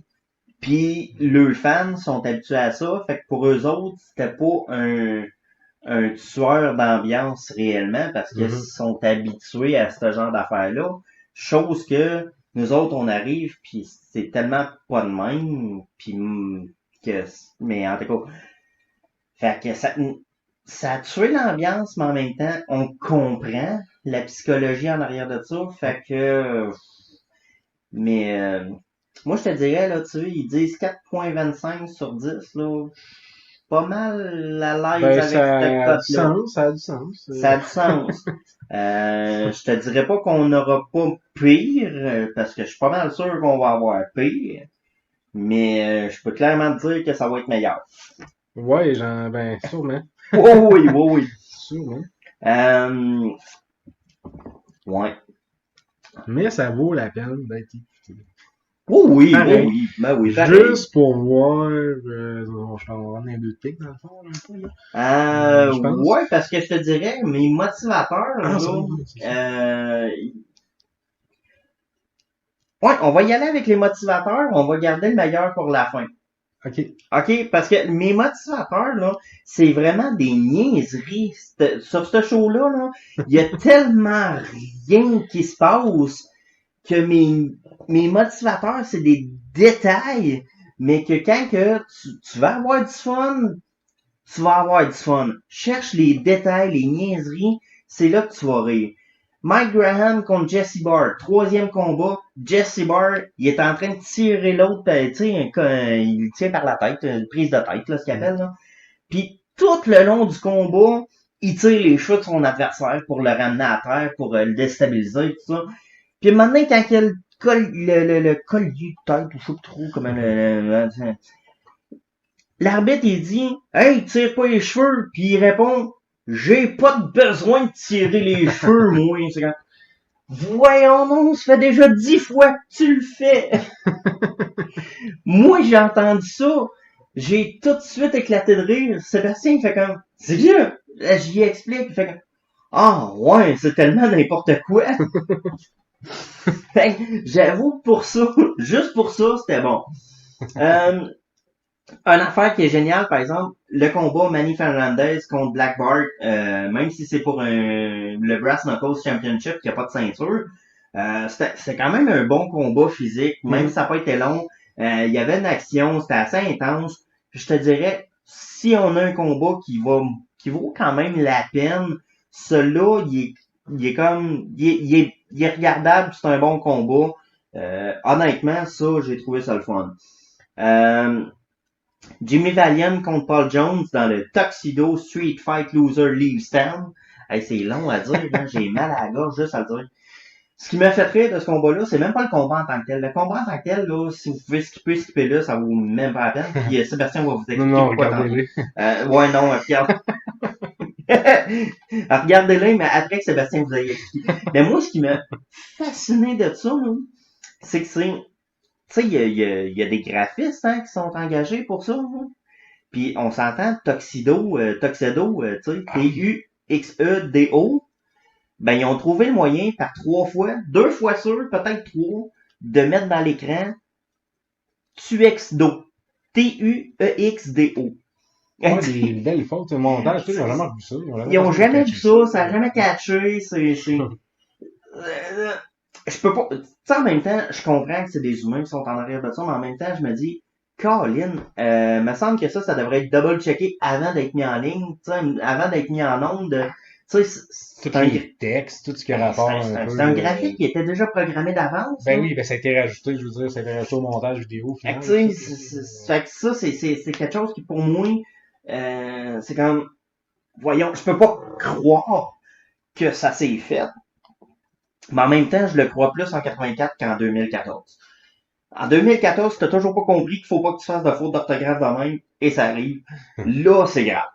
Puis les fans sont habitués à ça, fait que pour eux autres, c'était pas un tueur d'ambiance réellement parce qu'ils sont habitués à ce genre d'affaires-là. Chose que nous autres, on arrive, puis c'est tellement pas de même, puis que... Mais en tout cas, fait que ça a tué l'ambiance, mais en même temps, on comprend la psychologie en arrière de ça, fait que... Mais moi, je te dirais, là, tu sais, ils disent 4.25 sur 10, là, pas mal à l'aise Ben, avec cette cote-là. ça a du sens. Ça a du sens. Je te dirais pas qu'on n'aura pas pire, parce que je suis pas mal sûr qu'on va avoir pire, mais je peux clairement te dire que ça va être meilleur. Ouais, ben, sûrement. Oh oui. Sûrement. Ouais. Mais ça vaut la peine d'être écouté. Oh oui, Pareil. Ben oui, pareil. Juste pour voir, je t'en rendre un deux pics dans le fond, un peu, là. Je pense. Ouais, parce que je te dirais, mes motivateurs, là, ouais, on va y aller avec les motivateurs, on va garder le meilleur pour la fin. OK, parce que mes motivateurs, là, c'est vraiment des niaiseries. Sur ce show-là, là, il y a tellement rien qui se passe que mes motivateurs, c'est des détails, mais que quand que tu vas avoir du fun, tu vas avoir du fun. Cherche les détails, les niaiseries, c'est là que tu vas rire. Mike Graham contre Jesse Barr, troisième combat. Jesse Barr, il est en train de tirer l'autre, tu sais, il le tient par la tête, une prise de tête, là, ce qu'il appelle, là. Puis tout le long du combat, il tire les cheveux de son adversaire pour le ramener à terre, pour le déstabiliser, tout ça. Puis maintenant, quand il y a le collier de tête, ou je sais pas trop comment l'arbitre, il dit, hey, tire pas les cheveux, puis il répond, j'ai pas besoin de tirer les cheveux, moi. C'est quand, voyons non, ça fait déjà 10 fois que tu le fais. Moi, j'ai entendu ça. J'ai tout de suite éclaté de rire. Sébastien, il fait comme, c'est vieux. J'y explique. Il fait comme, ah, ouais, c'est tellement n'importe quoi. J'avoue, pour ça, juste pour ça, c'était bon. Une affaire qui est géniale, par exemple, le combat Manny Fernandez contre Black Bart, même si c'est pour le Brass Knuckles Championship qui a pas de ceinture, c'est quand même un bon combat physique, même si ça n'a pas été long. Il y avait une action, c'était assez intense. Je te dirais, si on a un combat qui vaut quand même la peine, celui-là, il est regardable, c'est un bon combat. Honnêtement, ça, j'ai trouvé ça le fun. Jimmy Valiant contre Paul Jones dans le Tuxedo Street Fight Loser Leave Stand. Hey, c'est long à dire, hein? J'ai mal à la gorge juste à le dire. Ce qui m'a fait rire de ce combat-là, c'est même pas le combat en tant que tel. Le combat en tant que tel, là, si vous pouvez skipper là, ça vaut même pas la peine. Puis Sébastien va vous expliquer pourquoi. Regardez-les. Ouais, non, regarde. Regardez-les, mais après que Sébastien vous ait expliqué. Mais moi, ce qui m'a fasciné de ça, là, c'est que c'est... Tu sais, il y a des graphistes hein, qui sont engagés pour ça. Là. Puis on s'entend, Tuxedo, tu sais, Tuxedo, ben ils ont trouvé le moyen par 2 fois sûr, peut-être 3, de mettre dans l'écran Tuxedo. Tuexdo. Des belles fautes de montage, ils ont jamais vu ça. Ils ont jamais vu ça, ça a jamais catché, je peux pas, tu sais, en même temps, je comprends que c'est des humains qui sont en arrière de ça, mais en même temps, je me dis, Colin, me semble que ça devrait être double-checké avant d'être mis en ligne, tu sais, avant d'être mis en onde. Tu sais, c'est un texte, tout ce qui a rapport c'est un graphique qui était déjà programmé d'avance. Ben oui, ben ça a été rajouté, je veux dire, ça a été rajouté au montage vidéo. Fait que ça, c'est quelque chose qui, pour moi, c'est comme, voyons, je peux pas croire que ça s'est fait. Mais en même temps, je le crois plus en 84 qu'en 2014. En 2014, t'as toujours pas compris qu'il faut pas que tu fasses de faute d'orthographe de même, et ça arrive. Là, c'est grave.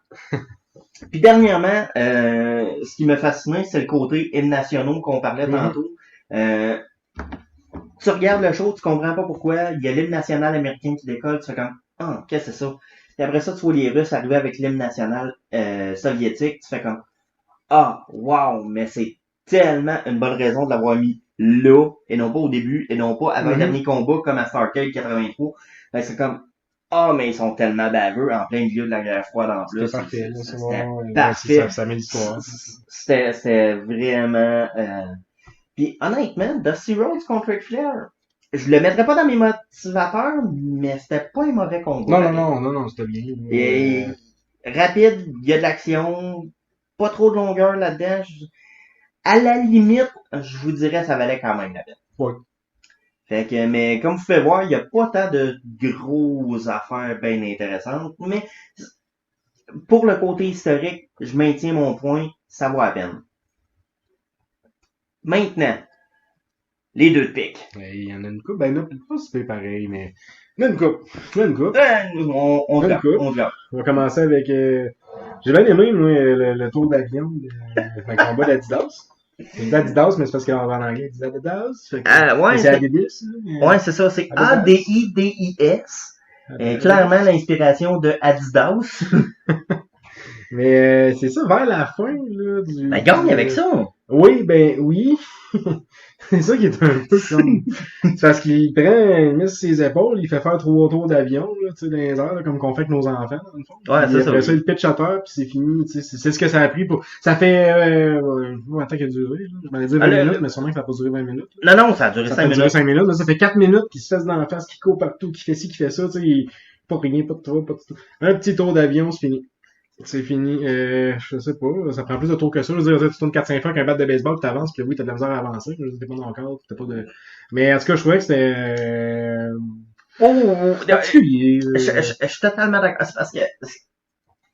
Puis dernièrement, ce qui m'a fasciné, c'est le côté hymnes nationaux qu'on parlait tantôt. Tu regardes le show, tu comprends pas pourquoi. Il y a l'hymne national américain qui décolle, tu fais comme ah, qu'est-ce que c'est ça? Puis après ça, tu vois les Russes arriver avec l'hymne national soviétique, tu fais comme ah, wow, mais c'est tellement une bonne raison de l'avoir mis là, et non pas au début, et non pas avant le dernier combat comme à Starcade 83. Ben, c'est comme ah, mais ils sont tellement baveux en plein milieu de la guerre froide en plus. C'était parfait. C'était parfait. Ça met l'histoire. C'était vraiment... Puis honnêtement, Dusty Rhodes contre Ric Flair, je le mettrais pas dans mes motivateurs, mais c'était pas un mauvais combat. Non, c'était bien. Et rapide, il y a de l'action, pas trop de longueur là-dedans. À la limite, je vous dirais ça valait quand même la peine. Ouais. Fait que, mais comme vous pouvez voir, il n'y a pas tant de grosses affaires bien intéressantes, mais pour le côté historique, je maintiens mon point, ça vaut la peine. Maintenant, les deux de pique. Il y en a une coupe, ben là, pas si c'est pareil, mais il y en a une coupe. On va commencer avec... J'ai bien aimé, moi, le tour d'avion de combat d'Adidas. C'est d'Adidas, mais c'est parce qu'en anglais, c'est Adidas. Ouais, c'est Adidas. Ouais, c'est ça, c'est A-D-I-D-I-S. Clairement l'inspiration de Adidas. Mais c'est ça, vers la fin, là. Ben, gagne avec ça. Oui, ben oui. C'est ça qui est un peu comme... C'est parce qu'il prend, il met sur ses épaules, il fait faire 3 tours d'avion, là, tu sais, dans les airs, là, comme qu'on fait avec nos enfants, dans le fond. Ouais, c'est ça. Après ça, il pitch à terre, puis c'est fini, tu sais, c'est ce que ça a pris pour... Ça fait... attends qu'il a duré, là. Je m'allais dire 20 minutes, mais sûrement que ça n'a pas duré 20 minutes. Là. Non, ça a duré 5 minutes. Ça a duré 5 minutes, mais ça fait 4 minutes qu'il se fesse dans la face, qu'il court partout, qu'il fait ci, qu'il fait ça, tu sais, pas rien, pas de trop, pas de tout. Un petit tour d'avion, c'est fini. C'est fini. Je sais pas. Ça prend plus de tours que ça. Je veux dire, tu tournes 4-5 fois avec un bat de baseball, puis t'avances, puis oui, t'as de la misère à avancer. Je veux dire, t'es pas dans le cadre, t'as pas de... Mais en tout cas, je trouvais que c'était... particulier. Je suis totalement d'accord. C'est parce que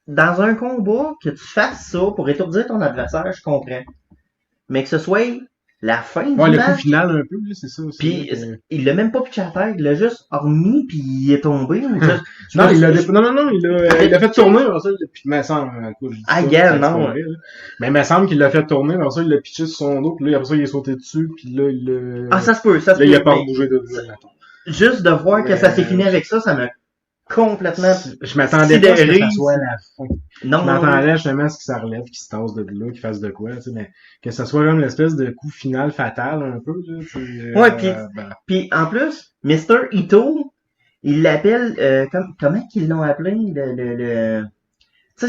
dans un combat, que tu fasses ça pour étourdir ton adversaire, je comprends. Mais que ce soit la fin du match... le coup final un peu, là, c'est ça. Puis il l'a même pas pitché à terre, il l'a juste remis, puis il est tombé. Non, il l'a fait tourner, alors ça, puis il me semble, non. Mais il me semble qu'il l'a fait tourner, alors ça, il l'a pitché sur son dos, puis là, après ça, il est sauté dessus, puis là, il l'a... Ah, ça se peut. Là, il a pas bougé de là. Juste de voir que ça s'est fini avec ça m'a complètement... Je m'attendais pas à ce que ça soit la fin. Non, je m'attendais justement à ce qu'il s'en relève, qu'il se tasse de là, qu'il fasse de quoi, tu sais, mais que ça soit comme l'espèce de coup final fatal, un peu, là, tu sais. Ouais, puis en plus, Mr. Ito, il l'appelle, comment qu'ils l'ont appelé, ça,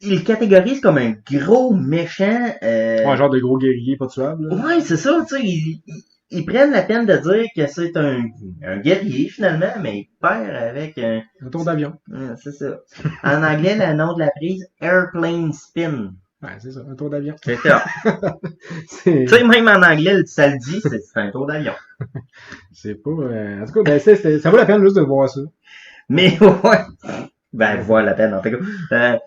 il le catégorise comme un gros méchant, Ouais, genre de gros guerrier pas tuable, là. Ouais, c'est ça, tu sais, ils prennent la peine de dire que c'est un guerrier, finalement, mais il perd avec un tour d'avion. C'est ça. En anglais, le nom de la prise, Airplane Spin. Ouais, c'est ça, un tour d'avion. C'est ça. Tu sais, même en anglais, ça le dit, c'est un tour d'avion. C'est pas... En tout cas, ben, ça vaut la peine juste de voir ça. Mais ouais. Ben, voir la peine, en tout cas.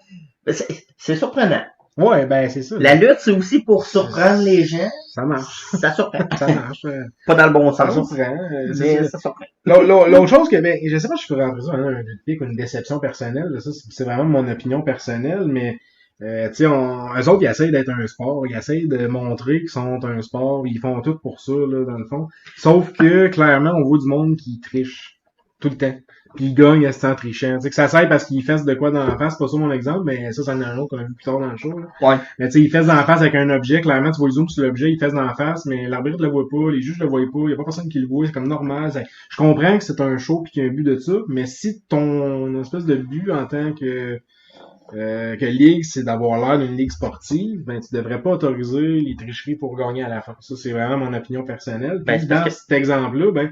C'est surprenant. Ouais, ben, c'est ça. La lutte, c'est aussi pour surprendre les gens. Ça marche. Ça surprend. Ça marche. Pas dans le bon Ça sens, surprend. mais ça surprend. L'autre chose que, ben, je sais pas si je peux rentrer ça dans un pic ou une déception personnelle, là, ça, c'est vraiment mon opinion personnelle, mais, tu sais, eux autres, ils essayent d'être un sport, ils essayent de montrer qu'ils sont un sport, ils font tout pour ça, là, dans le fond. Sauf que, clairement, on voit du monde qui triche. Tout le temps. Puis ils gagnent en trichant. Tu sais, que ça sert parce qu'ils fassent de quoi dans la face, c'est pas ça mon exemple, mais ça, c'en est un autre qu'on a vu plus tard dans le show, là. Ouais. Mais tu sais, ils fassent dans la face avec un objet, clairement, tu vois le zoom sur l'objet, ils fassent dans la face, mais l'arbitre le voit pas, les juges le voient pas, il y a pas personne qui le voit, c'est comme normal. Je comprends que c'est un show pis qu'il y a un but de ça, mais si ton espèce de but en tant que ligue, c'est d'avoir l'air d'une ligue sportive, ben tu devrais pas autoriser les tricheries pour gagner à la fin. Ça, c'est vraiment mon opinion personnelle. Ben, Puis dans que... cet exemple-là, ben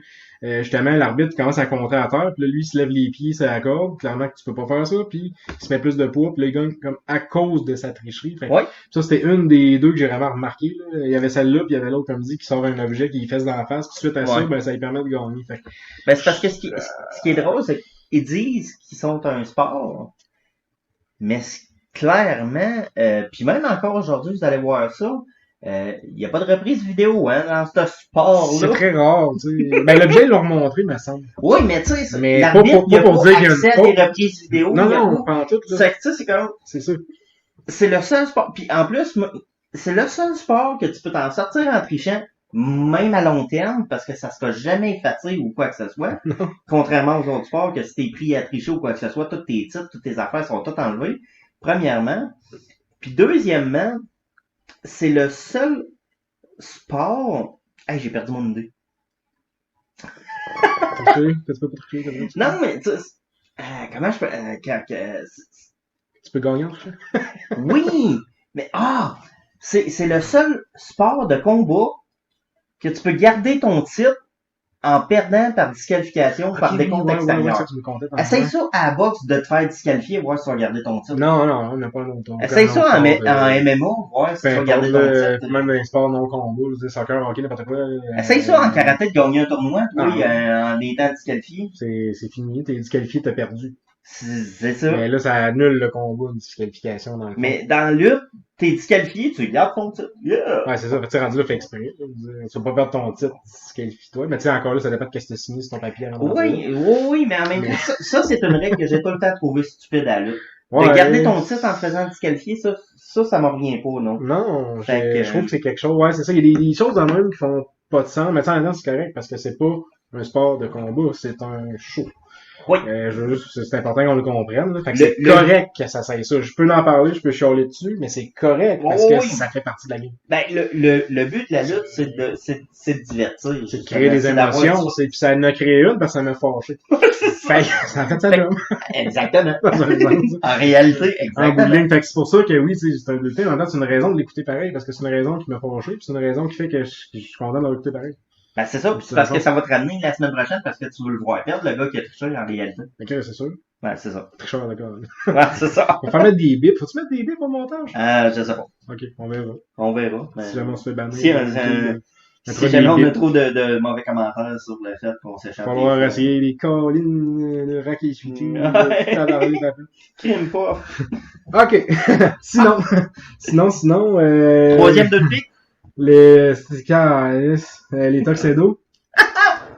justement, l'arbitre commence à compter à terre, puis là, lui, il se lève les pieds, ça accorde, clairement que tu peux pas faire ça, puis il se met plus de poids, puis là, il gagne comme à cause de sa tricherie. Fait, ouais. Ça, c'était une des deux que j'ai vraiment remarqué. Là. Il y avait celle-là, puis il y avait l'autre, comme dit, qui sort un objet, qui fesse dans la face, puis suite à ça, ben ça lui permet de gagner. Fait. Ben, c'est parce que ce qui est drôle, c'est qu'ils disent qu'ils sont un sport, mais clairement, puis même encore aujourd'hui, vous allez voir ça, il n'y a pas de reprise vidéo dans ce sport-là. C'est très rare, tu sais. Ben, l'objet, ils l'ont remontré, me semble. Oui, mais tu sais, l'arbitre, il a pas dire qu'il y a accès à des reprises vidéo. Non, pas en tout. Tu sais, c'est comme... C'est ça. C'est le seul sport. Puis en plus, c'est le seul sport que tu peux t'en sortir en trichant, même à long terme, parce que ça sera jamais effacé ou quoi que ce soit. Non. Contrairement aux autres sports, que si t'es pris à tricher ou quoi que ce soit, tous tes titres, toutes tes affaires sont toutes enlevées. Premièrement. Puis deuxièmement, c'est le seul sport... Hey, j'ai perdu mon idée. Tricher? Tu peux pas tricher comme ça? Non, mais comment je peux... Tu peux gagner en trichant? Oui! Mais c'est le seul sport de combat que tu peux garder ton titre en perdant par disqualification par des comptes extérieurs. Essaye ça à la boxe de te faire disqualifier, voir si tu vas garder ton titre. Non, on n'a pas longtemps. Essaye ça en MMA, voir si tu vas garder ton titre. Même dans les sports non combat, soccer, hockey, n'importe quoi. Essaye ça en karaté de gagner un tournoi, en étant disqualifié. C'est fini, t'es disqualifié, t'as perdu. C'est ça. Mais là, ça annule le combat, une disqualification dans le fond. Mais dans la lutte, t'es disqualifié, tu gardes ton titre. Yeah! Ouais, c'est ça. Tu rendu là, fait exprès. Tu vas pas perdre ton titre, disqualifie-toi. Mais tu sais, encore là, ça dépend de ce que tu signes sur ton papier. Oui, mais en même temps, ça c'est une règle que j'ai tout le temps trouvé stupide à la lutte. De garder ton titre en te faisant disqualifier, ça m'en revient pas, non? Non, je trouve que c'est quelque chose. Ouais, c'est ça. Il y a des choses dans le même qui font pas de sens. Mais tu sais, en même temps, c'est correct parce que c'est pas un sport de combat, c'est un show. Oui. C'est important qu'on le comprenne. Là. Fait que c'est correct que ça soit ça. Je peux en parler, je peux chialer dessus, mais c'est correct parce que ça fait partie de la game. Ben, le but de la lutte, c'est de divertir. C'est de créer des émotions. Puis ça en a créé une parce que ça m'a fâché. Fait ça a fait ça là. Exactement. En réalité, exactement. En bout de ligne. Fait que c'est pour ça que oui, c'est un bulletin. En même temps, c'est une raison de l'écouter pareil parce que c'est une raison qui m'a fâché puis c'est une raison qui fait que je suis content de l'écouter pareil. Ben, c'est ça, c'est parce que ça va te ramener la semaine prochaine parce que tu veux le voir perdre, le gars qui a triché en réalité. Ok, c'est sûr. Ouais, c'est ça. Tricheur, d'accord. Ouais, c'est ça. On va mettre des bips. Faut-tu mettre des bips au montage? Je sais pas. Ok, on verra. On verra. Ben, si jamais on se fait bannir. Si jamais on a trop de mauvais commentaires sur le fait qu'on s'échappe. On va essayer les collines de rack et suiting. Crime pas. Ok. Sinon, Troisième de pique. Les Tuxedo.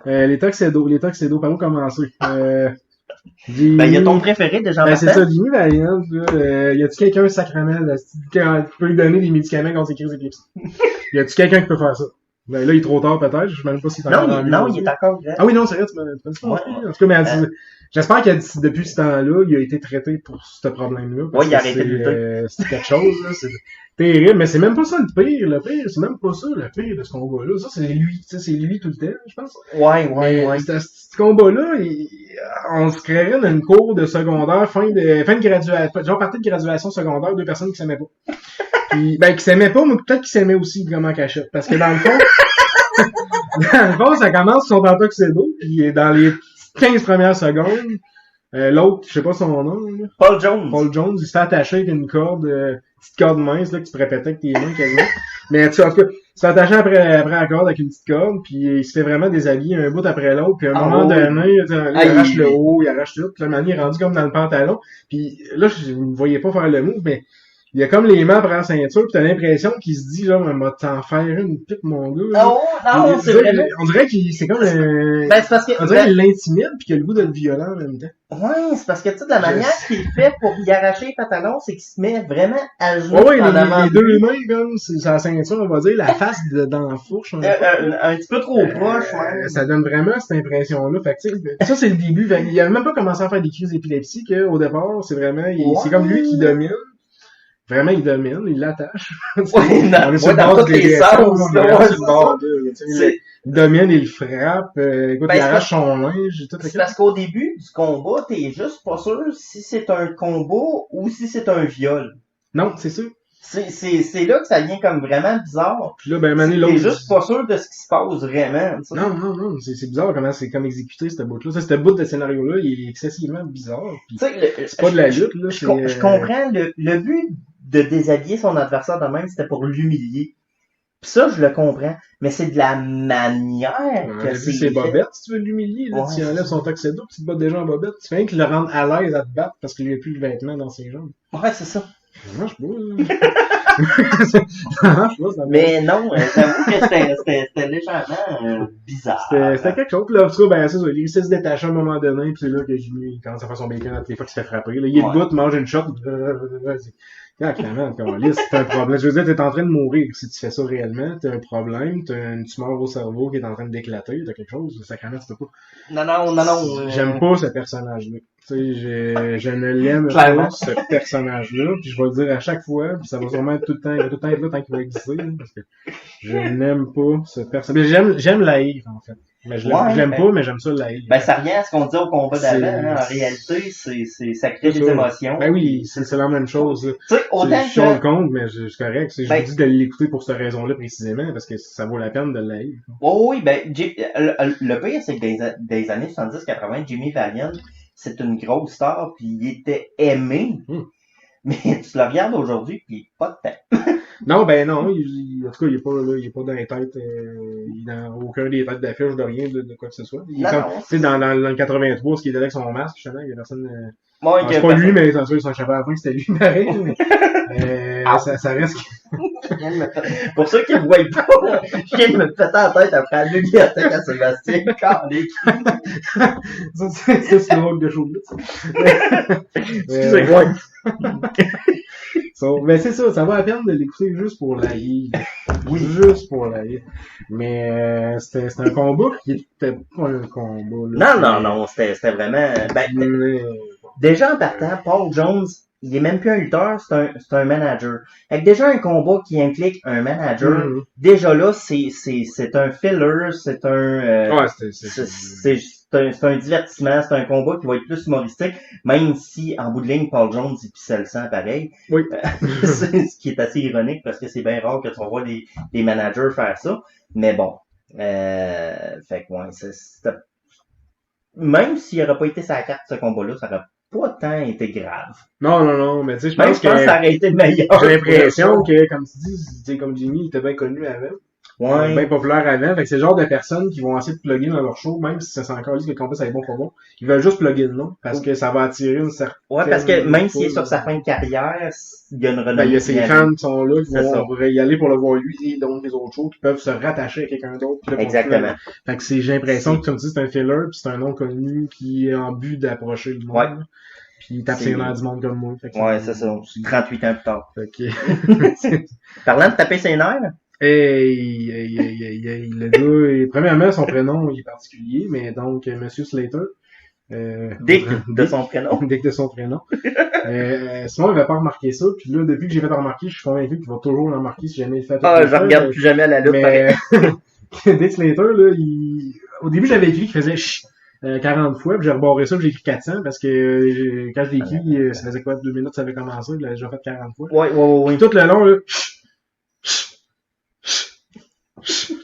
Les Tuxedo, par où commencer? Ben, il y a ton préféré déjà. Ben, c'est ça, Jimmy Valiant, y a-tu quelqu'un sacrément, qui peut lui donner des médicaments contre ses crises d'épilepsie? Y a-tu quelqu'un qui peut faire ça? Ben, là, il est trop tard, peut-être. Je sais même pas s'il est encore dans Non, il est encore vrai. Ah oui, non, c'est vrai, tu m'as dit ça. Ouais. En tout cas, mais j'espère que depuis ce temps-là, il a été traité pour ce problème-là. Oui, il a arrêté de lutter. C'est quelque chose, là. C'est terrible, mais c'est même pas ça le pire. Le pire, c'est même pas ça le pire de ce combat-là. Ça, c'est lui. Tu sais, c'est lui tout le temps, je pense. Ouais. Ce combat-là, on se créerait dans une cour de secondaire, fin de graduation, genre partie de graduation secondaire, deux personnes qui s'aimaient pas. Puis, qui s'aimaient pas, mais peut-être qu'ils s'aimaient aussi vraiment en cachette. Parce que dans le fond, ça commence, ils sont en tuxedo, puis dans les 15 premières secondes, l'autre, je sais pas son nom, là. Paul Jones, il s'est attaché avec une corde, petite corde mince, là, que tu pourrais péter avec tes mains, quasiment. Mais, tu sais, en tout cas, se fait attacher après la corde avec une petite corde, puis il se fait vraiment déshabiller un bout après l'autre, puis à un moment donné, il arrache le haut, il arrache tout, puis là, il est rendu comme dans le pantalon, puis là, je ne voyais pas faire le move, mais il a comme les mains après la ceinture, pis t'as l'impression qu'il se dit, genre, m'a t'en faire une pipe, mon gars. Non, non, c'est vraiment... On dirait qu'il, c'est comme Ben, c'est parce que... on dirait qu'il l'intimide pis qu'il a le goût de le violer en même temps. Ouais, c'est parce que, tu sais, de la manière qu'il fait pour y arracher les pantalons, c'est qu'il se met vraiment à genoux Ouais, en avant. les deux mains, comme, c'est sa ceinture, on va dire, la face dans la fourche. Un petit peu trop proche, ouais. Ça donne vraiment cette impression-là. Fait que, tu sais, ça, c'est le début. Fait, il a même pas commencé à faire des crises d'épilepsie, qu'au départ, c'est vraiment, c'est comme lui qui domine. Vraiment, il domine, il l'attache. Ouais, on est sur le bord des sens, il domine, il le frappe, écoute, il arrache son linge, tout. C'est parce qu'au début du combat, t'es juste pas sûr si c'est un combat ou si c'est un viol. Non, c'est sûr. C'est là que ça devient comme vraiment bizarre. Puis là, ben, Mané, l'autre. T'es juste pas sûr de ce qui se passe vraiment, t'sais. Non, c'est bizarre comment c'est comme exécuté, cette bout-là. Ça, cette bout de scénario-là, il est excessivement bizarre. C'est pas de la lutte, là. Je comprends, le but de déshabiller son adversaire de même, c'était pour l'humilier. Pis ça, je le comprends. Mais c'est de la manière que c'est bobette, si tu veux l'humilier, là. Tu enlèves son tuxedo, pis tu te bats déjà en bobette. Tu fais rien qu'il le rende à l'aise à te battre parce qu'il n'y a plus le vêtement dans ses jambes. Ouais, c'est ça. Ça marche pas, là. Mais non, j'avoue que c'était légèrement bizarre. C'était quelque chose. Là, en tout cas, ben, c'est ça. Il réussit à se détacher à un moment donné, pis c'est là que Jimmy commence à faire son bacon à toutes les fois qu'il se fait frapper. Là, il est debout, mange une shot. Clairement, c'est un problème. Je veux dire, t'es en train de mourir. Si tu fais ça réellement, t'as un problème, t'as une tumeur au cerveau qui est en train d'éclater, t'as quelque chose. Sacrément, tu peux pas. Non. J'aime pas ce personnage-là. Tu sais, je ne l'aime pas, ce personnage-là, puis je vais le dire à chaque fois, puis ça va sûrement être tout le temps, il va tout le temps être là tant qu'il va exister, parce que je n'aime pas ce personnage. Mais j'aime l'haïr, en fait. Mais je l'aime pas, mais j'aime ça l'haïr. Ben, ça revient à ce qu'on dit au combat d'avant, hein. En réalité, ça crée des émotions. Ben oui, c'est la même chose. Tu sais, autant je suis le compte, mais c'est correct. Je vous dis de l'écouter pour cette raison-là précisément, parce que ça vaut la peine de l'haïr. Oui, ben, le pire, c'est que des années 70-80, Jimmy Valiant, c'est une grosse star, puis il était aimé. Mais tu le regardes aujourd'hui, puis pas de temps. Non, ben non, en tout cas, il est pas dans les têtes, il est dans aucun des têtes d'affiche de rien, de quoi que ce soit. Tu sais, dans le 83, ce qui était avec son masque, justement, il y a personne, c'est pas lui, mais c'est sûr, son chapeau à la fin, c'était lui, pareil. Ça reste Pour ceux qui ne voient pas, je viens de me péter la tête après la bibliothèque à Sébastien. Ça, c'est le rôle de show Excusez-moi. Mais c'est ça vaut la peine de l'écouter juste pour l'haïr. Oui, juste pour l'haïr. Mais c'était un combat qui était pas un combat. Là, non, c'était vraiment... déjà en partant, Paul Jones, il est même plus un lutteur, c'est un manager. Avec déjà un combat qui implique un manager, déjà là, c'est un filler, c'est un... c'est un divertissement, c'est un combat qui va être plus humoristique, même si, en bout de ligne, Paul Jones, il pissait le sang pareil. Oui. Ce qui est assez ironique, parce que c'est bien rare que tu vas voir des managers faire ça. Mais bon. Fait que, ouais, même s'il n'aurait pas été sa carte, ce combat-là, ça aurait pas tant été grave. Non, mais tu sais, je pense que ça aurait été meilleur. J'ai l'impression que, comme tu dis, comme Jimmy, il était bien connu avant. Ouais. Bien populaire avant. Fait que c'est le genre de personnes qui vont essayer de plugger dans leur show, même si ça sent encore dit que le combat ça est bon pour bon. Ils veulent juste plugger le nom, parce que ça va attirer une certaine... Ouais, parce que même s'il est sur sa fin de carrière, il y a une renommée. Ben, il y a ses fans qui sont là, qui vont y aller pour le voir lui, et donc les autres shows qui peuvent se rattacher à quelqu'un d'autre. Exactement. Fait que j'ai l'impression que, comme tu dis, c'est un filler, puis c'est un nom connu qui est en but d'approcher le monde. Ouais. Puis il tape ses nerfs du monde comme moi. Ouais, c'est ça. 38 ans plus tard. Fait Parlant de taper ses nerfs. Le gars, premièrement, son prénom il est particulier, mais donc, Monsieur Slater. Dick de son prénom. Dick de son prénom. Sinon, il avait pas remarqué ça, puis là, depuis que j'ai fait remarquer, je suis convaincu qu'il va toujours le remarquer si jamais il fait je regarde plus jamais à la lutte, mais Dick Slater, là, au début, j'avais écrit qu'il faisait 40 fois, puis j'ai rebarré ça, puis j'ai écrit 400, parce que quand je l'ai écrit, ça faisait quoi, 2 minutes, ça avait commencé, il l'avait déjà fait 40 fois. Ouais. Tout le long, là,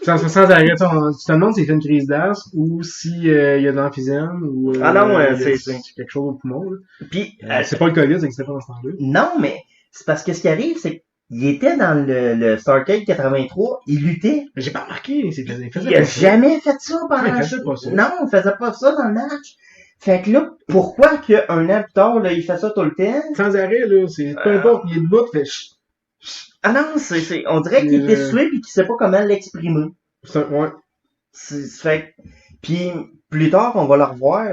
sans arrêt, tu te demandes s'il fait une crise d'asthme ou s'il y a de l'emphysème ou c'est quelque chose au poumon. Là. Puis c'est pas le COVID, ça n'existait pas dans ce temps-là. Non, mais c'est parce que ce qui arrive, c'est que il était dans le Starcade 83, il luttait. Mais j'ai pas remarqué, il faisait Il a pas ça. jamais fait ça pendant Ouais, il faisait pas ça. Non, il faisait pas ça dans le match. Fait que là, pourquoi qu'un an plus tard, là, il fait ça tout le temps? Sans arrêt, là, c'est, peu importe, il est debout, il fait Ah non, on dirait qu'il était sué pis qu'il sait pas comment l'exprimer. ouais. Fait que, pis plus tard, on va le revoir.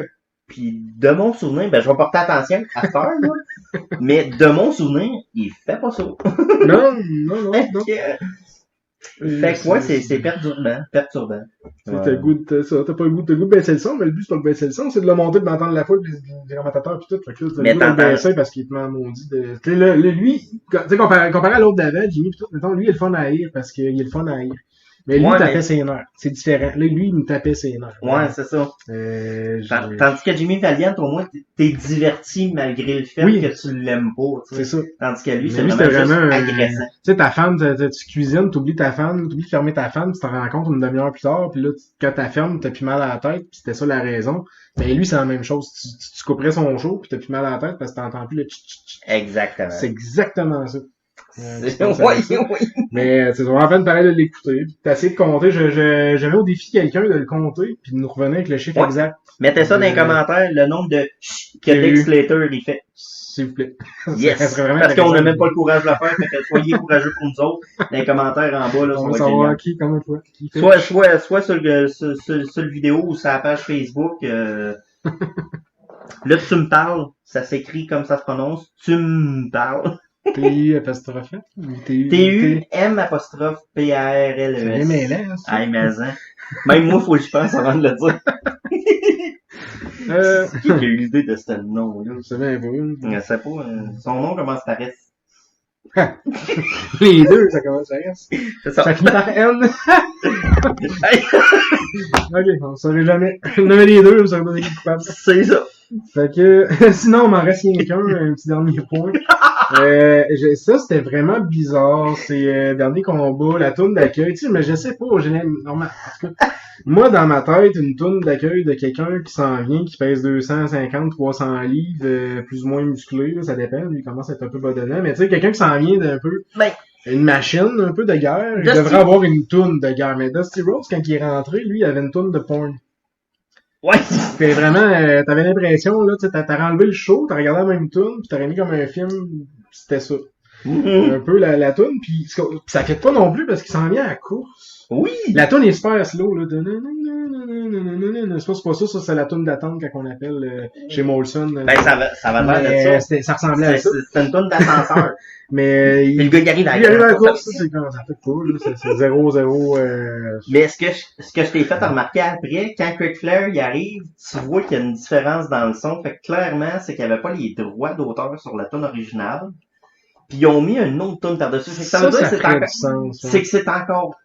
Puis de mon souvenir, ben je vais porter attention à cette heure, là. Mais de mon souvenir, il fait pas ça. Non. Fait que ouais, c'est perturbant. T'as le goût de ça, t'as pas le goût de baisser le son, mais le but c'est pas de baisser le son, c'est de le monter, d'entendre la foule des commentateurs pis tout. Fait que là, t'as le goût de le baisser parce qu'il te met en maudit de. Tu sais, lui, tu sais, comparé à l'autre d'avant, Jimmy pis tout, mettons, lui, il est le fun à haïr parce qu'il est le fun à haïr. Mais lui, il tapait ses nerfs. C'est différent. Là, lui, il me tapait ses nerfs. Ouais, c'est ça. Tandis que Jimmy Valiant, au moins, t'es diverti malgré le fait que tu l'aimes pas. C'est ça. Tandis que lui, c'est vraiment agressant. Tu sais, ta femme, tu cuisines, t'oublies ta femme, t'oublies de fermer ta femme, tu t'en rends compte une demi-heure plus tard, puis là, quand t'as fermes, t'as plus mal à la tête, puis c'était ça la raison. Mais lui, c'est la même chose. Tu couperais son show, puis t'as plus mal à la tête parce que t'entends plus le tch. Exactement. C'est exactement ça. Oui. Mais c'est vraiment peine pareil de l'écouter. T'as essayé de compter. Je mets au défi quelqu'un de le compter puis de nous revenir avec le chiffre exact. Mettez ça dans les commentaires, le nombre de que Lex Slater il fait. S'il vous plaît. Yes! Parce qu'on n'a même pas le courage de le faire, fait que soyez courageux pour nous autres. Dans les commentaires en bas, là, on va savoir qui, combien de fois. Soit sur le vidéo ou sur la page Facebook. Là, tu me parles. Ça s'écrit comme ça se prononce. Tu me parles. T-U apostrophe. T-U-M apostrophe P-A-R-L-E-S. C'est bien mêlant, ça. Ah, mais même moi, faut que je pense avant de le dire. C'est qui a eu l'idée de ce nom-là? C'est bien beau. Je sais pas. Son nom commence par S. Les deux, ça commence par S. C'est ça. Ça finit par N. Ok, on ne saurait jamais. Nommer les deux, on saurait pas qui coupable. C'est ça. Fait que, sinon, il m'en reste rien qu'un, un petit dernier point. Ça, c'était vraiment bizarre. C'est dernier combat, la toune d'accueil. Tu sais, mais je sais pas, normal. En tout cas, moi, dans ma tête, une toune d'accueil de quelqu'un qui s'en vient, qui pèse 250, 300 livres, plus ou moins musclé, là, ça dépend. Il commence à être un peu badonnant. Mais tu sais, quelqu'un qui s'en vient d'un peu... une machine, un peu de guerre. Il devrait avoir une toune de guerre. Mais Dusty Rhodes, quand il est rentré, lui, il avait une toune de porn. Ouais. C'était vraiment, t'avais l'impression, là, tu sais, t'as enlevé le show, t'as regardé la même toune, pis t'aurais mis comme un film, c'était ça. Un peu la toune, pis ça fait pas non plus parce qu'il s'en vient à la course. Oui. La toune est super slow, là. C'est pas ça, c'est la toune d'attente quand on appelle chez Molson. Ben, ça va l'air de ça. Ça ressemblait à ça. C'est une toune d'ascenseur. Mais le gars, il arrive à la course, c'est comme ça fait pas, là. C'est 0-0, Mais ce que je t'ai fait remarquer après, quand Ric Flair y arrive, tu vois qu'il y a une différence dans le son. Fait que clairement, c'est qu'il n'y avait pas les droits d'auteur sur la toune originale. Puis ils ont mis une autre toune par-dessus. Fait que ça veut dire que c'est encore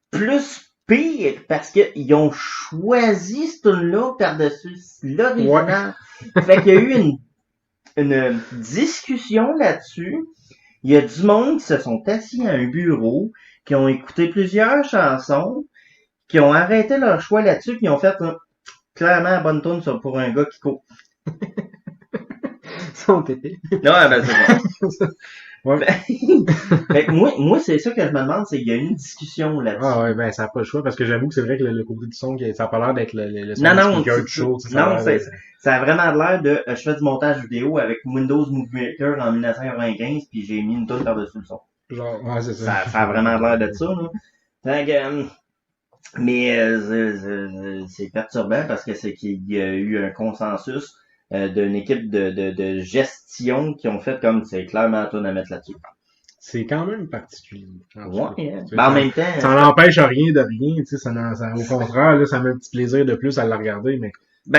plus pire parce qu'ils ont choisi cette toune-là par-dessus l'original. Ouais. Fait qu'il y a eu une discussion là-dessus. Il y a du monde qui se sont assis à un bureau, qui ont écouté plusieurs chansons, qui ont arrêté leur choix là-dessus, qui ont fait clairement la bonne toune pour un gars qui court. Son tété. Non, ben c'est ça. Ouais. Fait que moi, c'est ça que je me demande, c'est qu'il y a une discussion là-dessus. Ah ouais, ben ça n'a pas le choix, parce que j'avoue que c'est vrai que le côté du son, ça a pas l'air d'être le son speaker du show. Ça a vraiment l'air de je fais du montage vidéo avec Windows Movie Maker en 1995, puis j'ai mis une toune par-dessus le son. Genre, ouais, c'est ça. Ça a vraiment l'air de ça, là. Fait que, mais c'est perturbant parce que c'est qu'il y a eu un consensus d'une équipe de gestion qui ont fait comme c'est clairement tout à mettre là-dessus. C'est quand même particulier. Ouais, ben en même temps. Ça n'empêche rien de rien, tu sais, ça, au contraire, là, ça met un petit plaisir de plus à le regarder, mais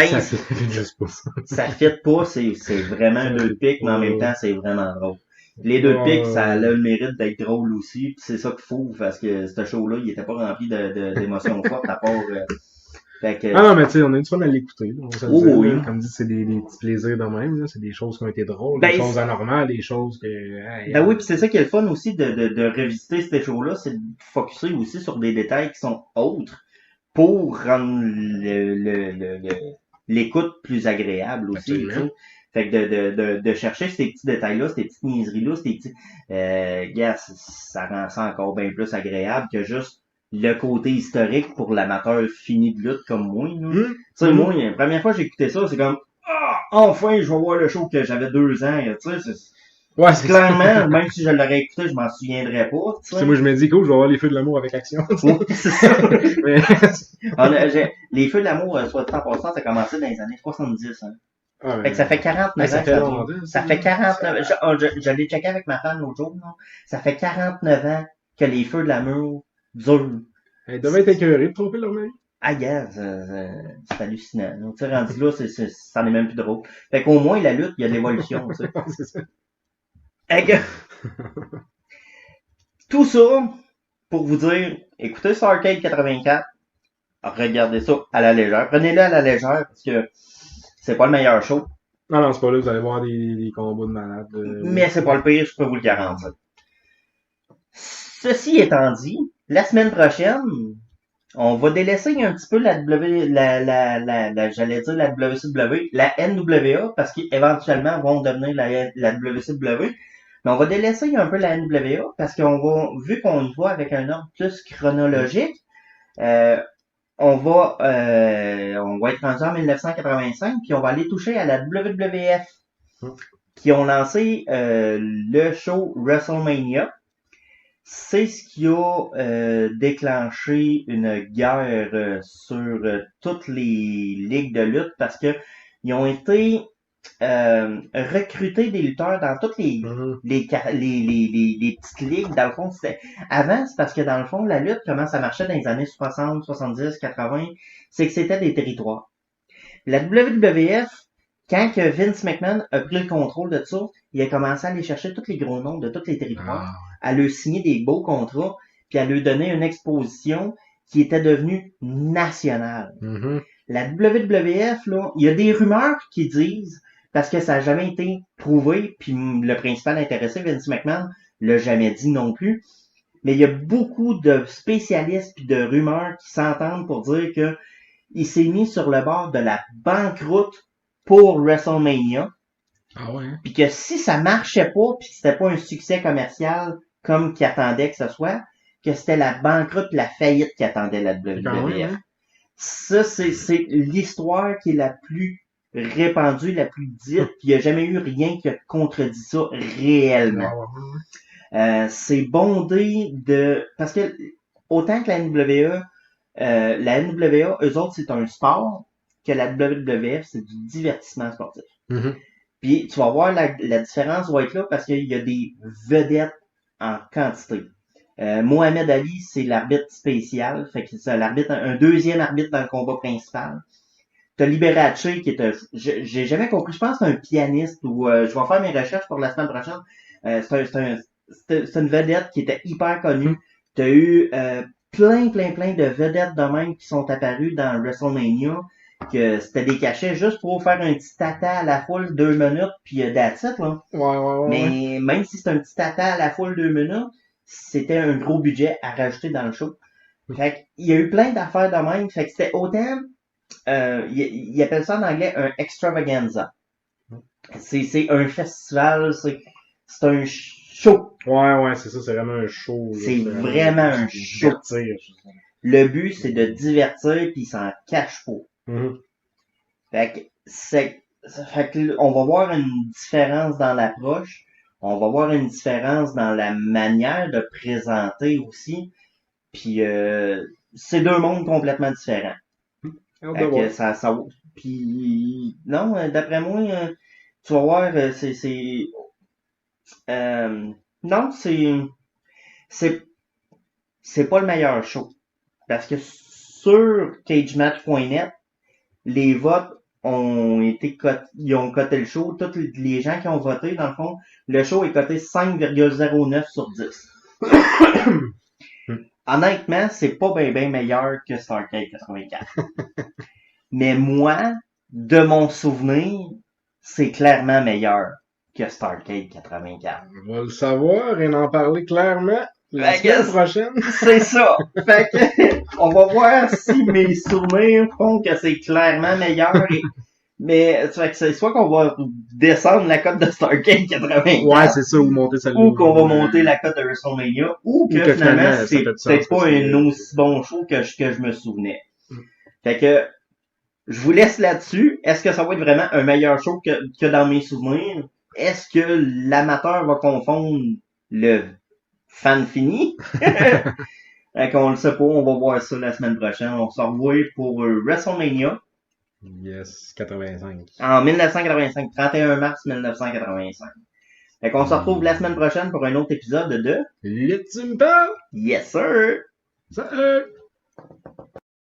ça fait juste pas ça. Ça fit pas, c'est vraiment deux pics, mais en même temps, c'est vraiment drôle. Les deux pics, ça a le mérite d'être drôle aussi, pis c'est ça qu'il faut, parce que ce show-là, il était pas rempli d'émotions fortes à part... Ah non, mais tu sais, on a eu du fun à l'écouter. Oui. Comme dit, c'est des petits plaisirs de même. C'est des choses qui ont été drôles, des choses anormales, des choses que... Ben oui, puis c'est ça qui est le fun aussi de revisiter ces shows-là, c'est de focusser aussi sur des détails qui sont autres pour rendre l'écoute plus agréable aussi. Fait que de chercher ces petits détails-là, ces petites niaiseries-là, ces petits, gars, ça rend ça encore bien plus agréable que juste le côté historique pour l'amateur fini de lutte comme moi, là. Tu sais, moi, la première fois que j'ai écouté ça, c'est comme, enfin, je vais voir le show que j'avais 2 ans, tu sais, Ouais, c'est clairement, même si je l'aurais écouté, je m'en souviendrais pas, tu sais. Moi, je me dis, cool, je vais voir les feux de l'amour avec action. Oui, c'est ça. Mais... Les Feux de l'amour, soit dit en passant, ça a commencé dans les années 70, hein. Ah, Fait que ça fait 49 ça ans fait que ça longtemps, dure. ça. Ça fait 49 je l'ai checké avec ma femme l'autre jour, non? Ça fait 49 ans que les Feux de l'amour durent. Elle devait être écœurée de tromper leur mari. Ah, gars, c'est hallucinant. Donc, tu sais, rendu là, ça n'est même plus drôle. Fait qu'au moins, la lutte, il y a de l'évolution, tu sais. C'est ça. Fait que, tout ça, pour vous dire, écoutez Starrcade 84, regardez ça à la légère. Prenez-le à la légère, parce que c'est pas le meilleur show. Non, c'est pas là, vous allez voir des combats de malades. Mais c'est pas le pire, je peux vous le garantir. Ceci étant dit, la semaine prochaine, on va délaisser un petit peu j'allais dire la WCW, la NWA, parce qu'éventuellement vont devenir la WCW. Mais on va délaisser un peu la NWA, parce vu qu'on y va avec un ordre plus chronologique, on va être rendu en 1985, puis on va aller toucher à la WWF, qui ont lancé le show WrestleMania. C'est ce qui a déclenché une guerre sur toutes les ligues de lutte, parce que ils ont été recruter des lutteurs dans toutes les petites ligues. Dans le fond, avant, c'est parce que dans le fond, la lutte, comment ça marchait dans les années 60, 70, 80, c'est que c'était des territoires. La WWF, quand que Vince McMahon a pris le contrôle de ça, il a commencé à aller chercher tous les gros noms de tous les territoires, à leur signer des beaux contrats, puis à leur donner une exposition qui était devenue nationale. La WWF, là, il y a des rumeurs qui disent, parce que ça n'a jamais été prouvé, puis le principal intéressé, Vince McMahon, l'a jamais dit non plus, mais il y a beaucoup de spécialistes puis de rumeurs qui s'entendent pour dire que il s'est mis sur le bord de la banqueroute pour WrestleMania. Ah ouais. Puis que si ça marchait pas, puis que c'était pas un succès commercial comme qu'il attendait que ce soit, que c'était la banqueroute, la faillite qui attendait la WWF. Ça, c'est l'histoire qui est la plus répandue, la plus dite, puis il n'y a jamais eu rien qui a contredit ça réellement. C'est bondé parce que autant que la NWA, eux autres, c'est un sport, que la WWF, c'est du divertissement sportif. Puis tu vas voir la différence va être là parce qu'il y a des vedettes en quantité. Mohamed Ali, c'est l'arbitre spécial, fait que c'est un deuxième arbitre dans le combat principal. T'as Liberace qui est j'ai jamais compris, je pense que c'est un pianiste ou je vais faire mes recherches pour la semaine prochaine. C'est une vedette qui était hyper connue. T'as eu plein de vedettes de même qui sont apparues dans WrestleMania, que c'était des cachets juste pour faire un petit tata à la foule 2 minutes puis that's it, là. Mais même si c'est un petit tata à la foule 2 minutes, c'était un gros budget à rajouter dans le show. Fait qu'il y a eu plein d'affaires de même. Fait que c'était autant ils appellent ça en anglais un extravaganza. C'est un festival, c'est un show. Ouais, c'est ça, c'est vraiment un show. C'est vraiment un show. Le but, c'est de divertir, puis il s'en cache pas. Fait que on va voir une différence dans l'approche. On va voir une différence dans la manière de présenter aussi. Puis c'est deux mondes complètement différents. Puis non, d'après moi, tu vas voir, non, c'est pas le meilleur show. Parce que sur cagematch.net, les votes ils ont coté le show. Tous les gens qui ont voté, dans le fond, le show est coté 5,09 sur 10. Honnêtement, c'est pas bien meilleur que Starrcade 84. Mais moi, de mon souvenir, c'est clairement meilleur que Starrcade 84. On va le savoir et en parler clairement la semaine prochaine. C'est ça. Fait que, on va voir si mes souvenirs font que c'est clairement meilleur. Et Mais, ça fait que c'est soit qu'on va descendre la cote de Starcade 84. Ouais, c'est ça, ou monter celle-là. Ou qu'on va monter la cote de WrestleMania. Ou que finalement, ça c'est fait du sens, peut-être parce pas que- un aussi bon show que je me souvenais. Mm. Fait que, je vous laisse là-dessus. Est-ce que ça va être vraiment un meilleur show que dans mes souvenirs? Est-ce que l'amateur va confondre le fan fini? Fait qu'on le sait pas, on va voir ça la semaine prochaine. On se revoit pour WrestleMania Yes, 85. en 1985, 31 mars 1985. Fait qu'on se retrouve la semaine prochaine pour un autre épisode de L'ultime pas! Yes Sir! Salut!